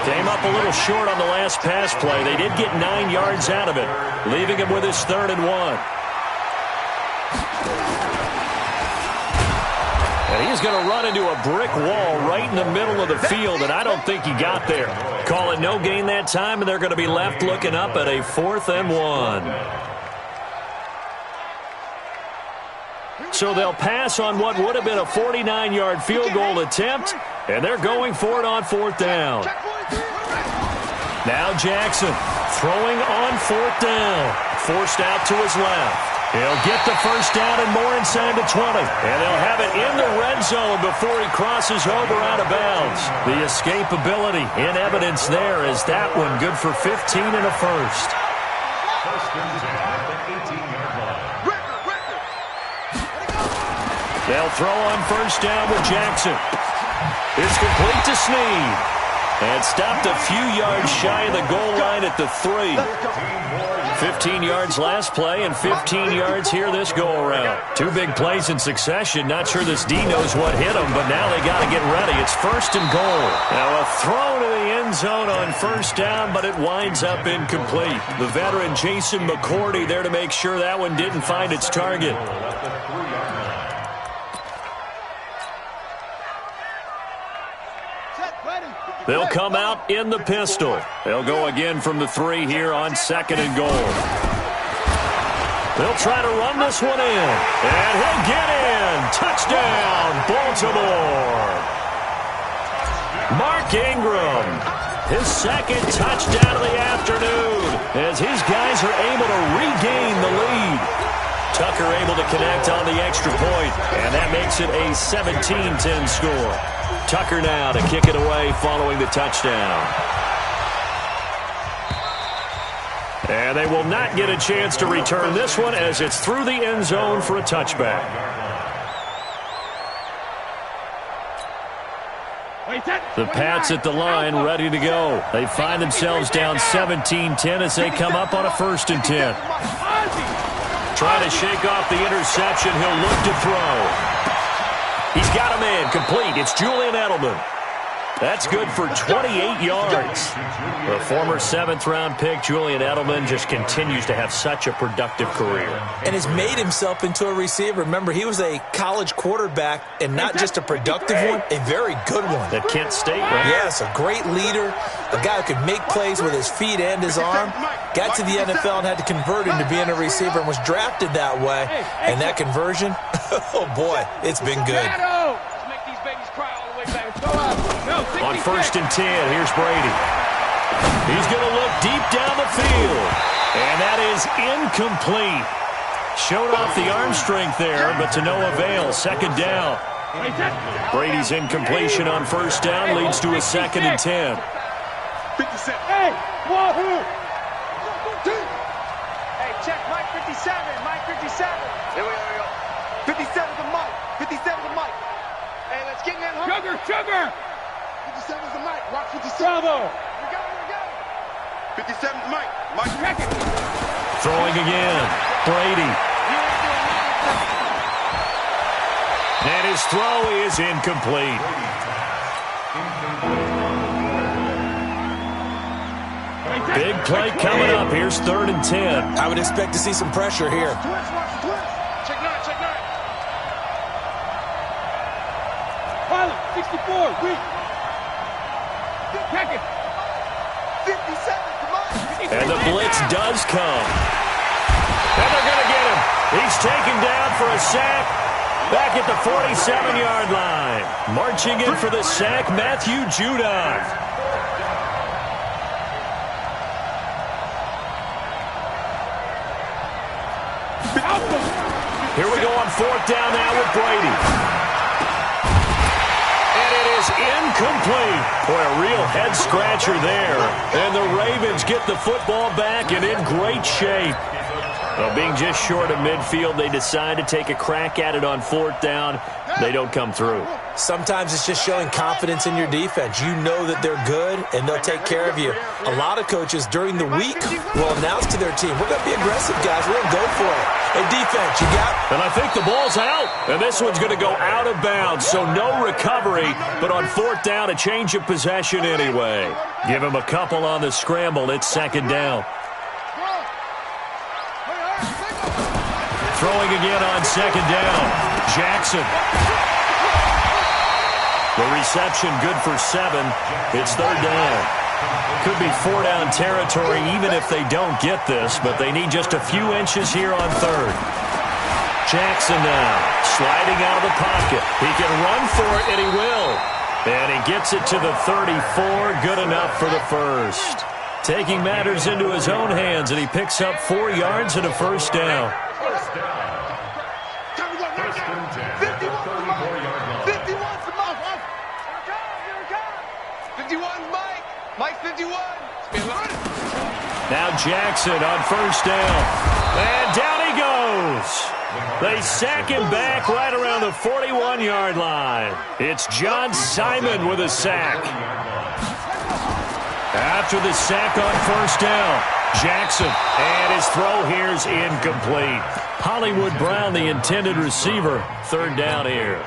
Came up a little short on the last pass play. They did get 9 yards out of it, leaving him with his 3rd and 1. And he's going to run into a brick wall right in the middle of the field, and I don't think he got there. Call it no gain that time, and they're going to be left looking up at a 4th and 1. So they'll pass on what would have been a 49-yard field goal attempt, and they're going for it on 4th down. Now Jackson throwing on 4th down. Forced out to his left. He'll get the first down and more inside the 20. And they'll have it in the red zone before he crosses over out of bounds. The escapability in evidence there is that one good for 15 and a first. First and 10 at the 18-yard line. They'll throw on first down with Jackson. It's complete to Snead. And stopped a few yards shy of the goal line at the 3. 15 yards last play and 15 yards here this go-around. 2 big plays in succession. Not sure this D knows what hit him, but now they got to get ready. It's 1st and goal. Now a throw to the end zone on first down, but it winds up incomplete. The veteran Jason McCourty there to make sure that one didn't find its target. They'll come out in the pistol. They'll go again from the 3 here on 2nd and goal. They'll try to run this one in. And he'll get in. Touchdown, Baltimore. Mark Ingram, his 2nd touchdown of the afternoon, as his guys are able to regain the lead. Tucker able to connect on the extra point, and that makes it a 17-10 score. Tucker now to kick it away following the touchdown. And they will not get a chance to return this one as it's through the end zone for a touchback. The Pats at the line ready to go. They find themselves down 17-10 as they come up on a 1st and 10. Trying to shake off the interception. He'll look to throw. He's got a man complete. It's Julian Edelman. That's good for 28 yards. The former 7th-round pick, Julian Edelman, just continues to have such a productive career. And has made himself into a receiver. Remember, he was a college quarterback, and not just a productive one, a very good one. At Kent State, right? Yes, a great leader, a guy who could make plays with his feet and his arm. Got to the NFL and had to convert into being a receiver and was drafted that way. And that conversion, oh boy, it's been good. On 1st and 10, here's Brady. He's going to look deep down the field. And that is incomplete. Showed off the arm strength there, but to no avail. 2nd down. Brady's incompletion on 1st down leads to a 2nd and 10. 57. Hey, 1, 2. check. Mike 57. Mike 57. Here we go. 57's the Mike. 57's the Mike. Hey, let's get in that home. Sugar! 57's the Mike. Rock 57. Bravo! We go. 57's Mike. Mike. Check it! Throwing again. Brady. And his throw is incomplete. Big play coming up. Here's 3rd and 10. I would expect to see some pressure here. Twist. Check 9. Pilot, 64, weak. Check it. 57, come on. And the blitz does come. And they're going to get him. He's taken down for a sack back at the 47-yard line. Marching in for the sack, Matthew Judon. Here we go on 4th down now with Brady. And it is incomplete. Boy, a real head-scratcher there. And the Ravens get the football back and in great shape. Well, being just short of midfield, they decide to take a crack at it on 4th down. They don't come through. Sometimes it's just showing confidence in your defense. You know that they're good, and they'll take care of you. A lot of coaches during the week will announce to their team, we're going to be aggressive, guys. We're going to go for it. Hey, defense, you got... And I think the ball's out. And this one's going to go out of bounds, so no recovery. But on 4th down, a change of possession anyway. Give him a couple on the scramble. It's 2nd down. Throwing again on 2nd down. Jackson. The reception good for 7. It's 3rd down. Could be 4-down territory even if they don't get this, but they need just a few inches here on 3rd. Jackson now sliding out of the pocket. He can run for it, and he will. And he gets it to the 34. Good enough for the first. Taking matters into his own hands, and he picks up 4 yards and a 1st down. 51's Mike. Mike 51. Now Jackson on 1st down. And down he goes. They sack him back right around the 41-yard line. It's John Simon with a sack. After the sack on 1st down, Jackson. And his throw here is incomplete. Hollywood Brown, the intended receiver. 3rd down here.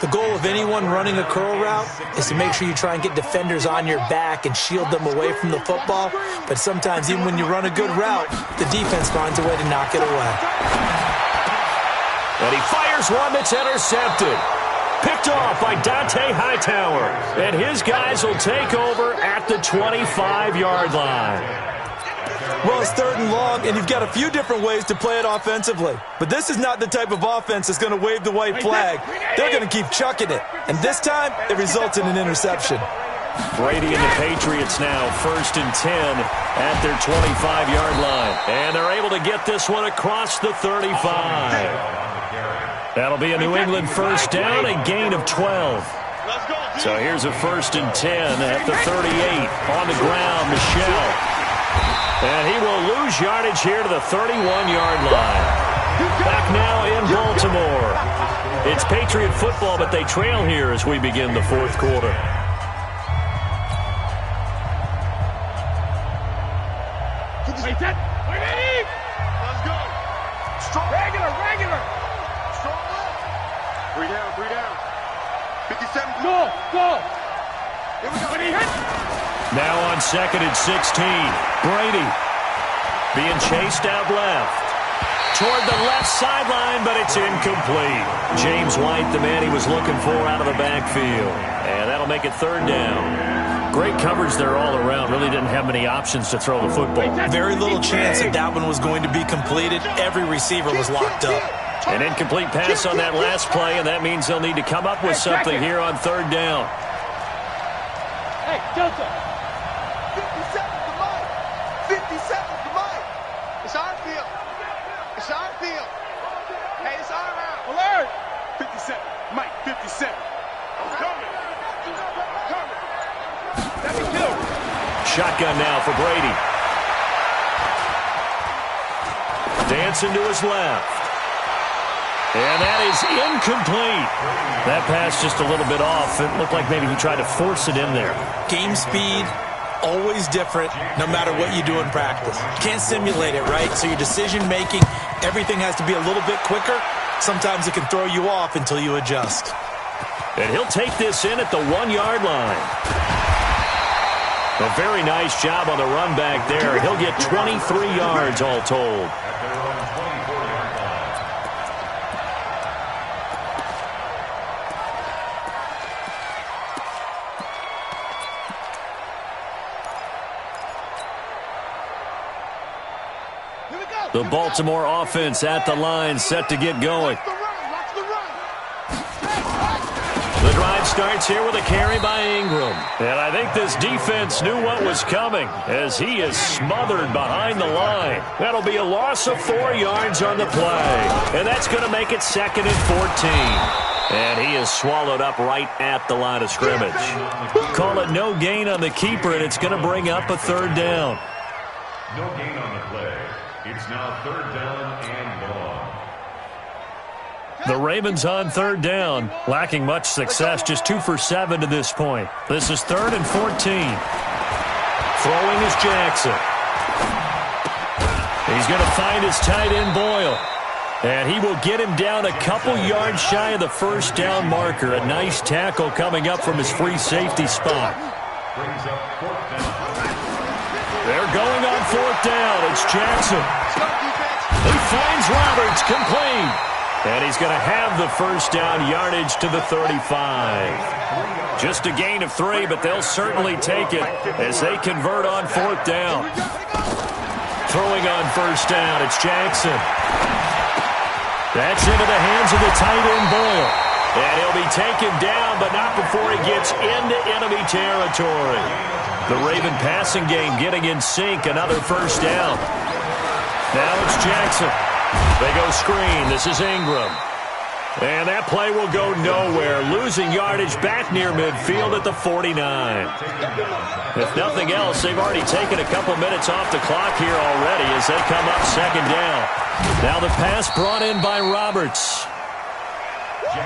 The goal of anyone running a curl route is to make sure you try and get defenders on your back and shield them away from the football. But sometimes even when you run a good route, the defense finds a way to knock it away. And he fires one that's intercepted. Picked off by Dante Hightower. And his guys will take over at the 25-yard line. Well, it's 3rd and long, and you've got a few different ways to play it offensively. But this is not the type of offense that's going to wave the white flag. They're going to keep chucking it. And this time, it results in an interception. Brady and the Patriots now 1st and 10 at their 25-yard line. And they're able to get this one across the 35. That'll be a New England 1st down, a gain of 12. So here's a 1st and 10 at the 38. On the ground, Michelle. And he will lose yardage here to the 31-yard line. Back now in Baltimore. It's Patriot football, but they trail here as we begin the 4th quarter. Let's go. Strong. Regular. Strong left. 3 down. 57. Go. Here we go. When he hit. Now on 2nd and 16. Brady being chased out left. Toward the left sideline, but it's incomplete. James White, the man he was looking for out of the backfield. And that'll make it 3rd down. Great coverage there all around. Really didn't have many options to throw the football. Very little chance that one was going to be completed. Every receiver was locked up. An incomplete pass on that last play, and that means they'll need to come up with something here on 3rd down. Hey, Delta. 57's the Mike. 57's the Mike. It's our field. It's our field. Hey, it's our round. Alert. 57. Mike, 57. Coming. Shotgun now for Brady. Johnson to his left. And that is incomplete. That pass just a little bit off. It looked like maybe he tried to force it in there. Game speed, always different, no matter what you do in practice. Can't simulate it, right? So your decision-making, everything has to be a little bit quicker. Sometimes it can throw you off until you adjust. And he'll take this in at the 1-yard line. A very nice job on the run back there. He'll get 23 yards all told. The Baltimore offense at the line, set to get going. The drive starts here with a carry by Ingram. And I think this defense knew what was coming as he is smothered behind the line. That'll be a loss of 4 yards on the play. And that's going to make it 2nd and 14. And he is swallowed up right at the line of scrimmage. Call it no gain on the keeper, and it's going to bring up a 3rd down. No gain on the play. It's now 3rd down and long. The Ravens on 3rd down, lacking much success, just 2 for 7 to this point. This is 3rd and 14. Throwing is Jackson. He's going to find his tight end Boyle. And he will get him down a couple yards shy of the 1st down marker. A nice tackle coming up from his free safety spot. Brings up 4th down. They're going on 4th down. It's Jackson. He finds Roberts, complete. And he's going to have the 1st down yardage to the 35. Just a gain of 3, but they'll certainly take it as they convert on 4th down. Throwing on 1st down, it's Jackson. That's into the hands of the tight end Boyle. And he'll be taken down, but not before he gets into enemy territory. The Raven passing game getting in sync, another 1st down. Now it's Jackson. They go screen. This is Ingram. And that play will go nowhere. Losing yardage back near midfield at the 49. If nothing else, they've already taken a couple minutes off the clock here already as they come up 2nd down. Now the pass brought in by Roberts.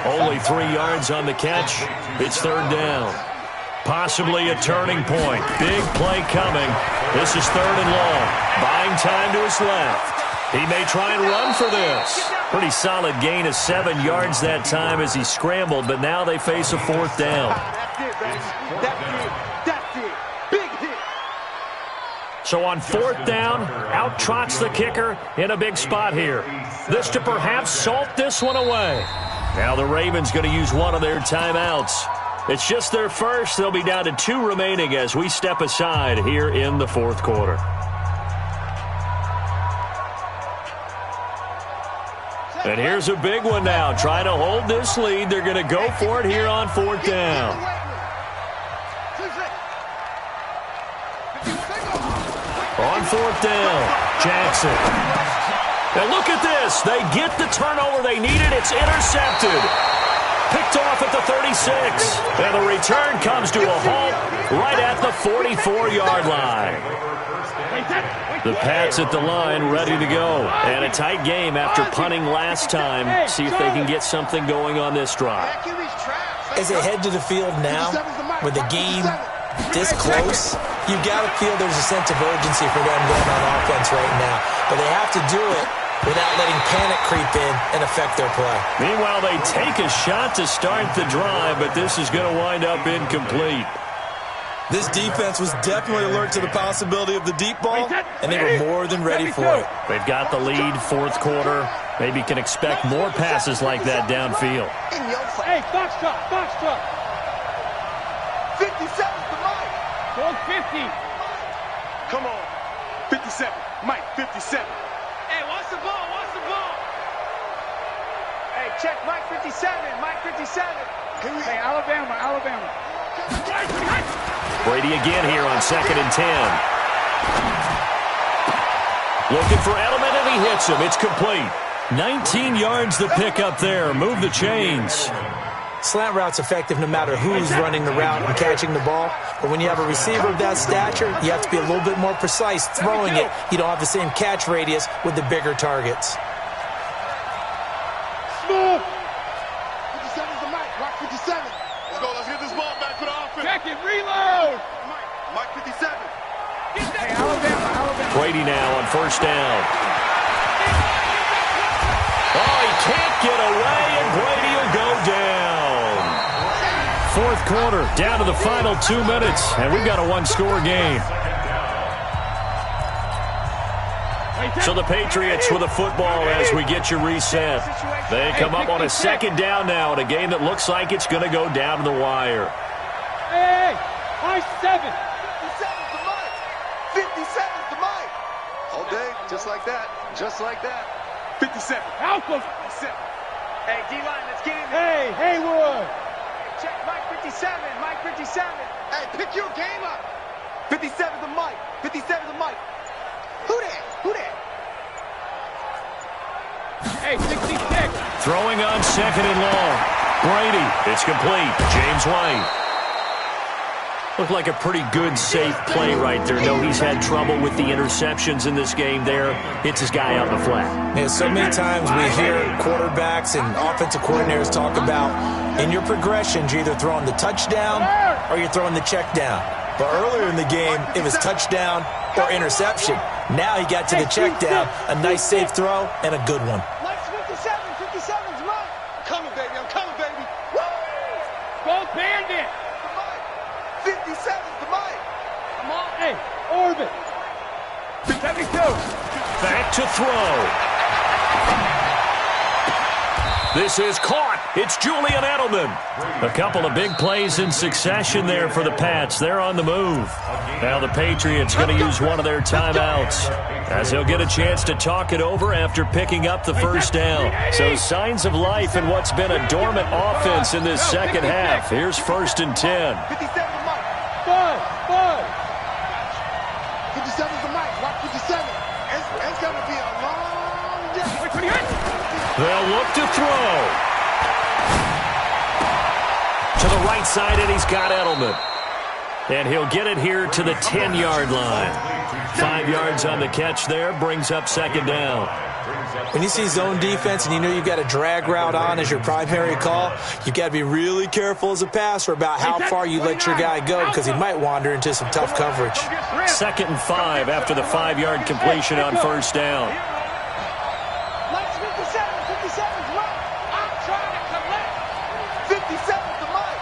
Only 3 yards on the catch. It's 3rd down. Possibly a turning point. Big play coming. This is 3rd and long. Buying time to his left. He may try and run for this. Pretty solid gain of 7 yards that time as he scrambled, but now they face a 4th down. That's it. Big hit. So on 4th down, out trots the kicker in a big spot here. This to perhaps salt this one away. Now the Ravens going to use one of their timeouts. It's just their first. They'll be down to 2 remaining as we step aside here in the 4th quarter. And here's a big one now. Trying to hold this lead. They're going to go for it here on 4th down. On 4th down, Jackson. And look at this. They get the turnover they needed. It's intercepted. Picked off at the 36. And the return comes to a halt right at the 44-yard line. The Pats at the line ready to go. And a tight game after punting last time. See if they can get something going on this drive. As they head to the field now, with the game this close, you've got to feel there's a sense of urgency for them going on offense right now. But they have to do it without letting panic creep in and affect their play. Meanwhile, they take a shot to start the drive, but this is going to wind up incomplete. This defense was definitely alert to the possibility of the deep ball, and they were more than ready for it. They've got the lead, 4th quarter. Maybe can expect more passes like that downfield. Hey, box truck. 57's the Mike. Go 50. Come on. 57. Mike, 57. Hey, watch the ball. Hey, check Mike 57. Mike 57. Hey, Alabama. Brady again here on 2nd and 10. Looking for Edelman, and he hits him. It's complete. 19 yards the pick up there. Move the chains. Slant route's effective no matter who's running the route and catching the ball. But when you have a receiver of that stature, you have to be a little bit more precise throwing it. You don't have the same catch radius with the bigger targets. Smooth. 57's the mic. Rock 57. Let's go. Let's get this ball back for the offense. Check it. Reload. Mike 57. Hey, Alabama. Brady now on first down. Oh, he can't get away, and Brady will go down. Fourth quarter, down to the final 2 minutes, and we've got a one-score game. So the Patriots with the football as we get you reset. They come up on a second down now in a game that looks like it's going to go down to the wire. Hey, high 7. 57's the mic. 57's the mic. All day, just like that. Just like that. 57. Alpha. 57. Hey, D-line, let's get in there. Hey, Haywood. Check Mike 57. Mike 57. Hey, pick your game up. 57's the mic. 57's the mic. Who that? Who that? Hey, 66. Throwing on second and long. Brady, it's complete. James White. Looked like a pretty good, safe play right there. No, he's had trouble with the interceptions in this game there. Hits his guy out in the flat. Yeah, so many times we hear quarterbacks and offensive coordinators talk about in your progressions, you're either throwing the touchdown or you're throwing the check down. But earlier in the game, it was touchdown or interception. Now he got to the check down, a nice safe throw, and a good one. Mike's 57. 57's right. I'm coming, baby. I'm coming, baby. Woo! Go Bandit. 57's the mic. Come on. Hey, Orbit. 72. Back to throw. This is caught. It's Julian Edelman. A couple of big plays in succession there for the Pats. They're on the move. Now the Patriots going to use one of their timeouts as he'll get a chance to talk it over after picking up the first down. So signs of life in what's been a dormant offense in this second half. Here's 1st and 10. 57's the mic. Bud. 57's the mic. Rock 57. It's going to be a long day. They'll look to throw. To the right side, and he's got Edelman. And he'll get it here to the 10-yard line. 5 yards on the catch there, brings up second down. When you see zone defense and you know you've got a drag route on as your primary call, you've got to be really careful as a passer about how far you let your guy go because he might wander into some tough coverage. 2nd and 5 after the 5-yard completion on first down. Mike's 57. 57's right. I'm trying to collect. 57's the mic.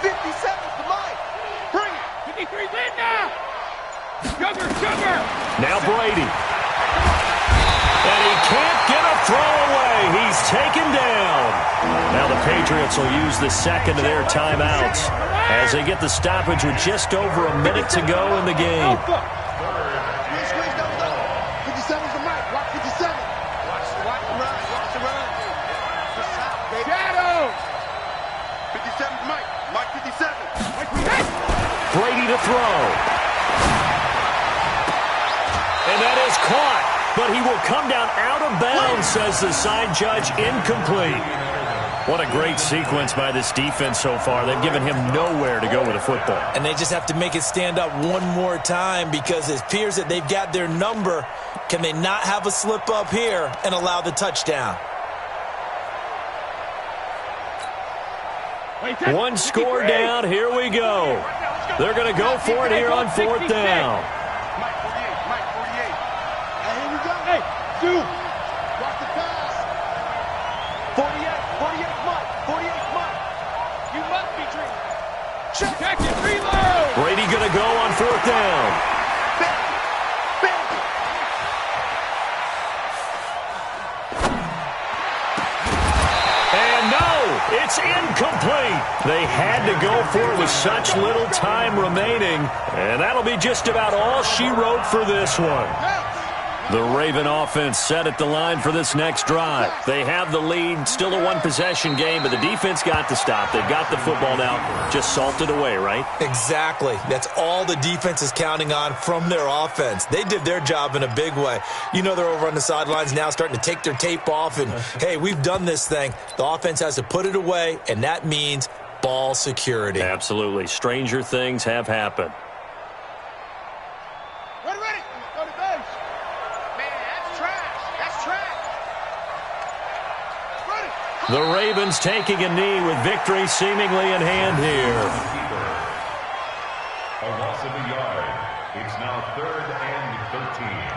57's the mic. Bring it. 53 Linda. Sugar. Now Brady. And he can't get a throw away. He's taken down. Now the Patriots will use the second of their timeouts as they get the stoppage with just over a minute to go in the game. 57's the mic. Rock 57. Watch the run. Watch the run. Shadow. 57's the mic. Mike 57. Brady to throw. And that is caught. But he will come down out of bounds, says the side judge, incomplete. What a great sequence by this defense so far. They've given him nowhere to go with the football. And they just have to make it stand up one more time because it appears that they've got their number. Can they not have a slip up here and allow the touchdown? One score down. Here we go. They're going to go for it here on 4th down. Mike 48. And here we go. Hey, Duke. Watch the pass. 48 Mike. 48 Mike. You must be dreaming. Check it. Reload. Brady going to go on 4th down. And no, it's incomplete. They had to go for it with such little time remaining, and that'll be just about all she wrote for this one. The Raven offense set at the line for this next drive. They have the lead, still a one-possession game, but the defense got to stop. They've got the football now, just salted away, right? Exactly. That's all the defense is counting on from their offense. They did their job in a big way. You know they're over on the sidelines now starting to take their tape off, and, hey, we've done this thing. The offense has to put it away, and that means ball security. Absolutely. Stranger things have happened. Ready. Go to bench. Man, that's trash. That's trash. Ready. The Ravens taking a knee with victory seemingly in hand here. A loss of a yard. It's now 3rd and 13.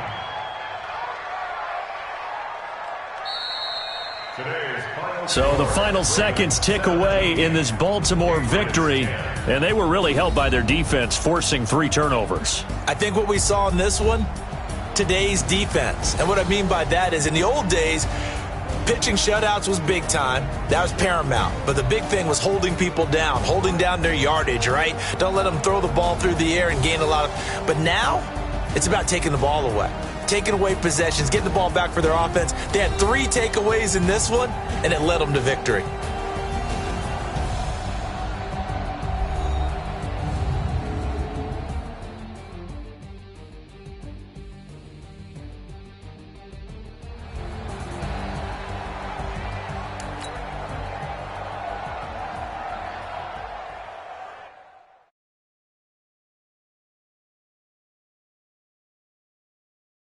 So the final seconds tick away in this Baltimore victory, and they were really helped by their defense forcing 3 turnovers. I think what we saw in this one, today's defense. And what I mean by that is in the old days, pitching shutouts was big time. That was paramount. But the big thing was holding people down, holding down their yardage, right? Don't let them throw the ball through the air and gain a lot of... But now, it's about taking the ball away. Taking away possessions, getting the ball back for their offense. They had 3 takeaways in this one, and it led them to victory.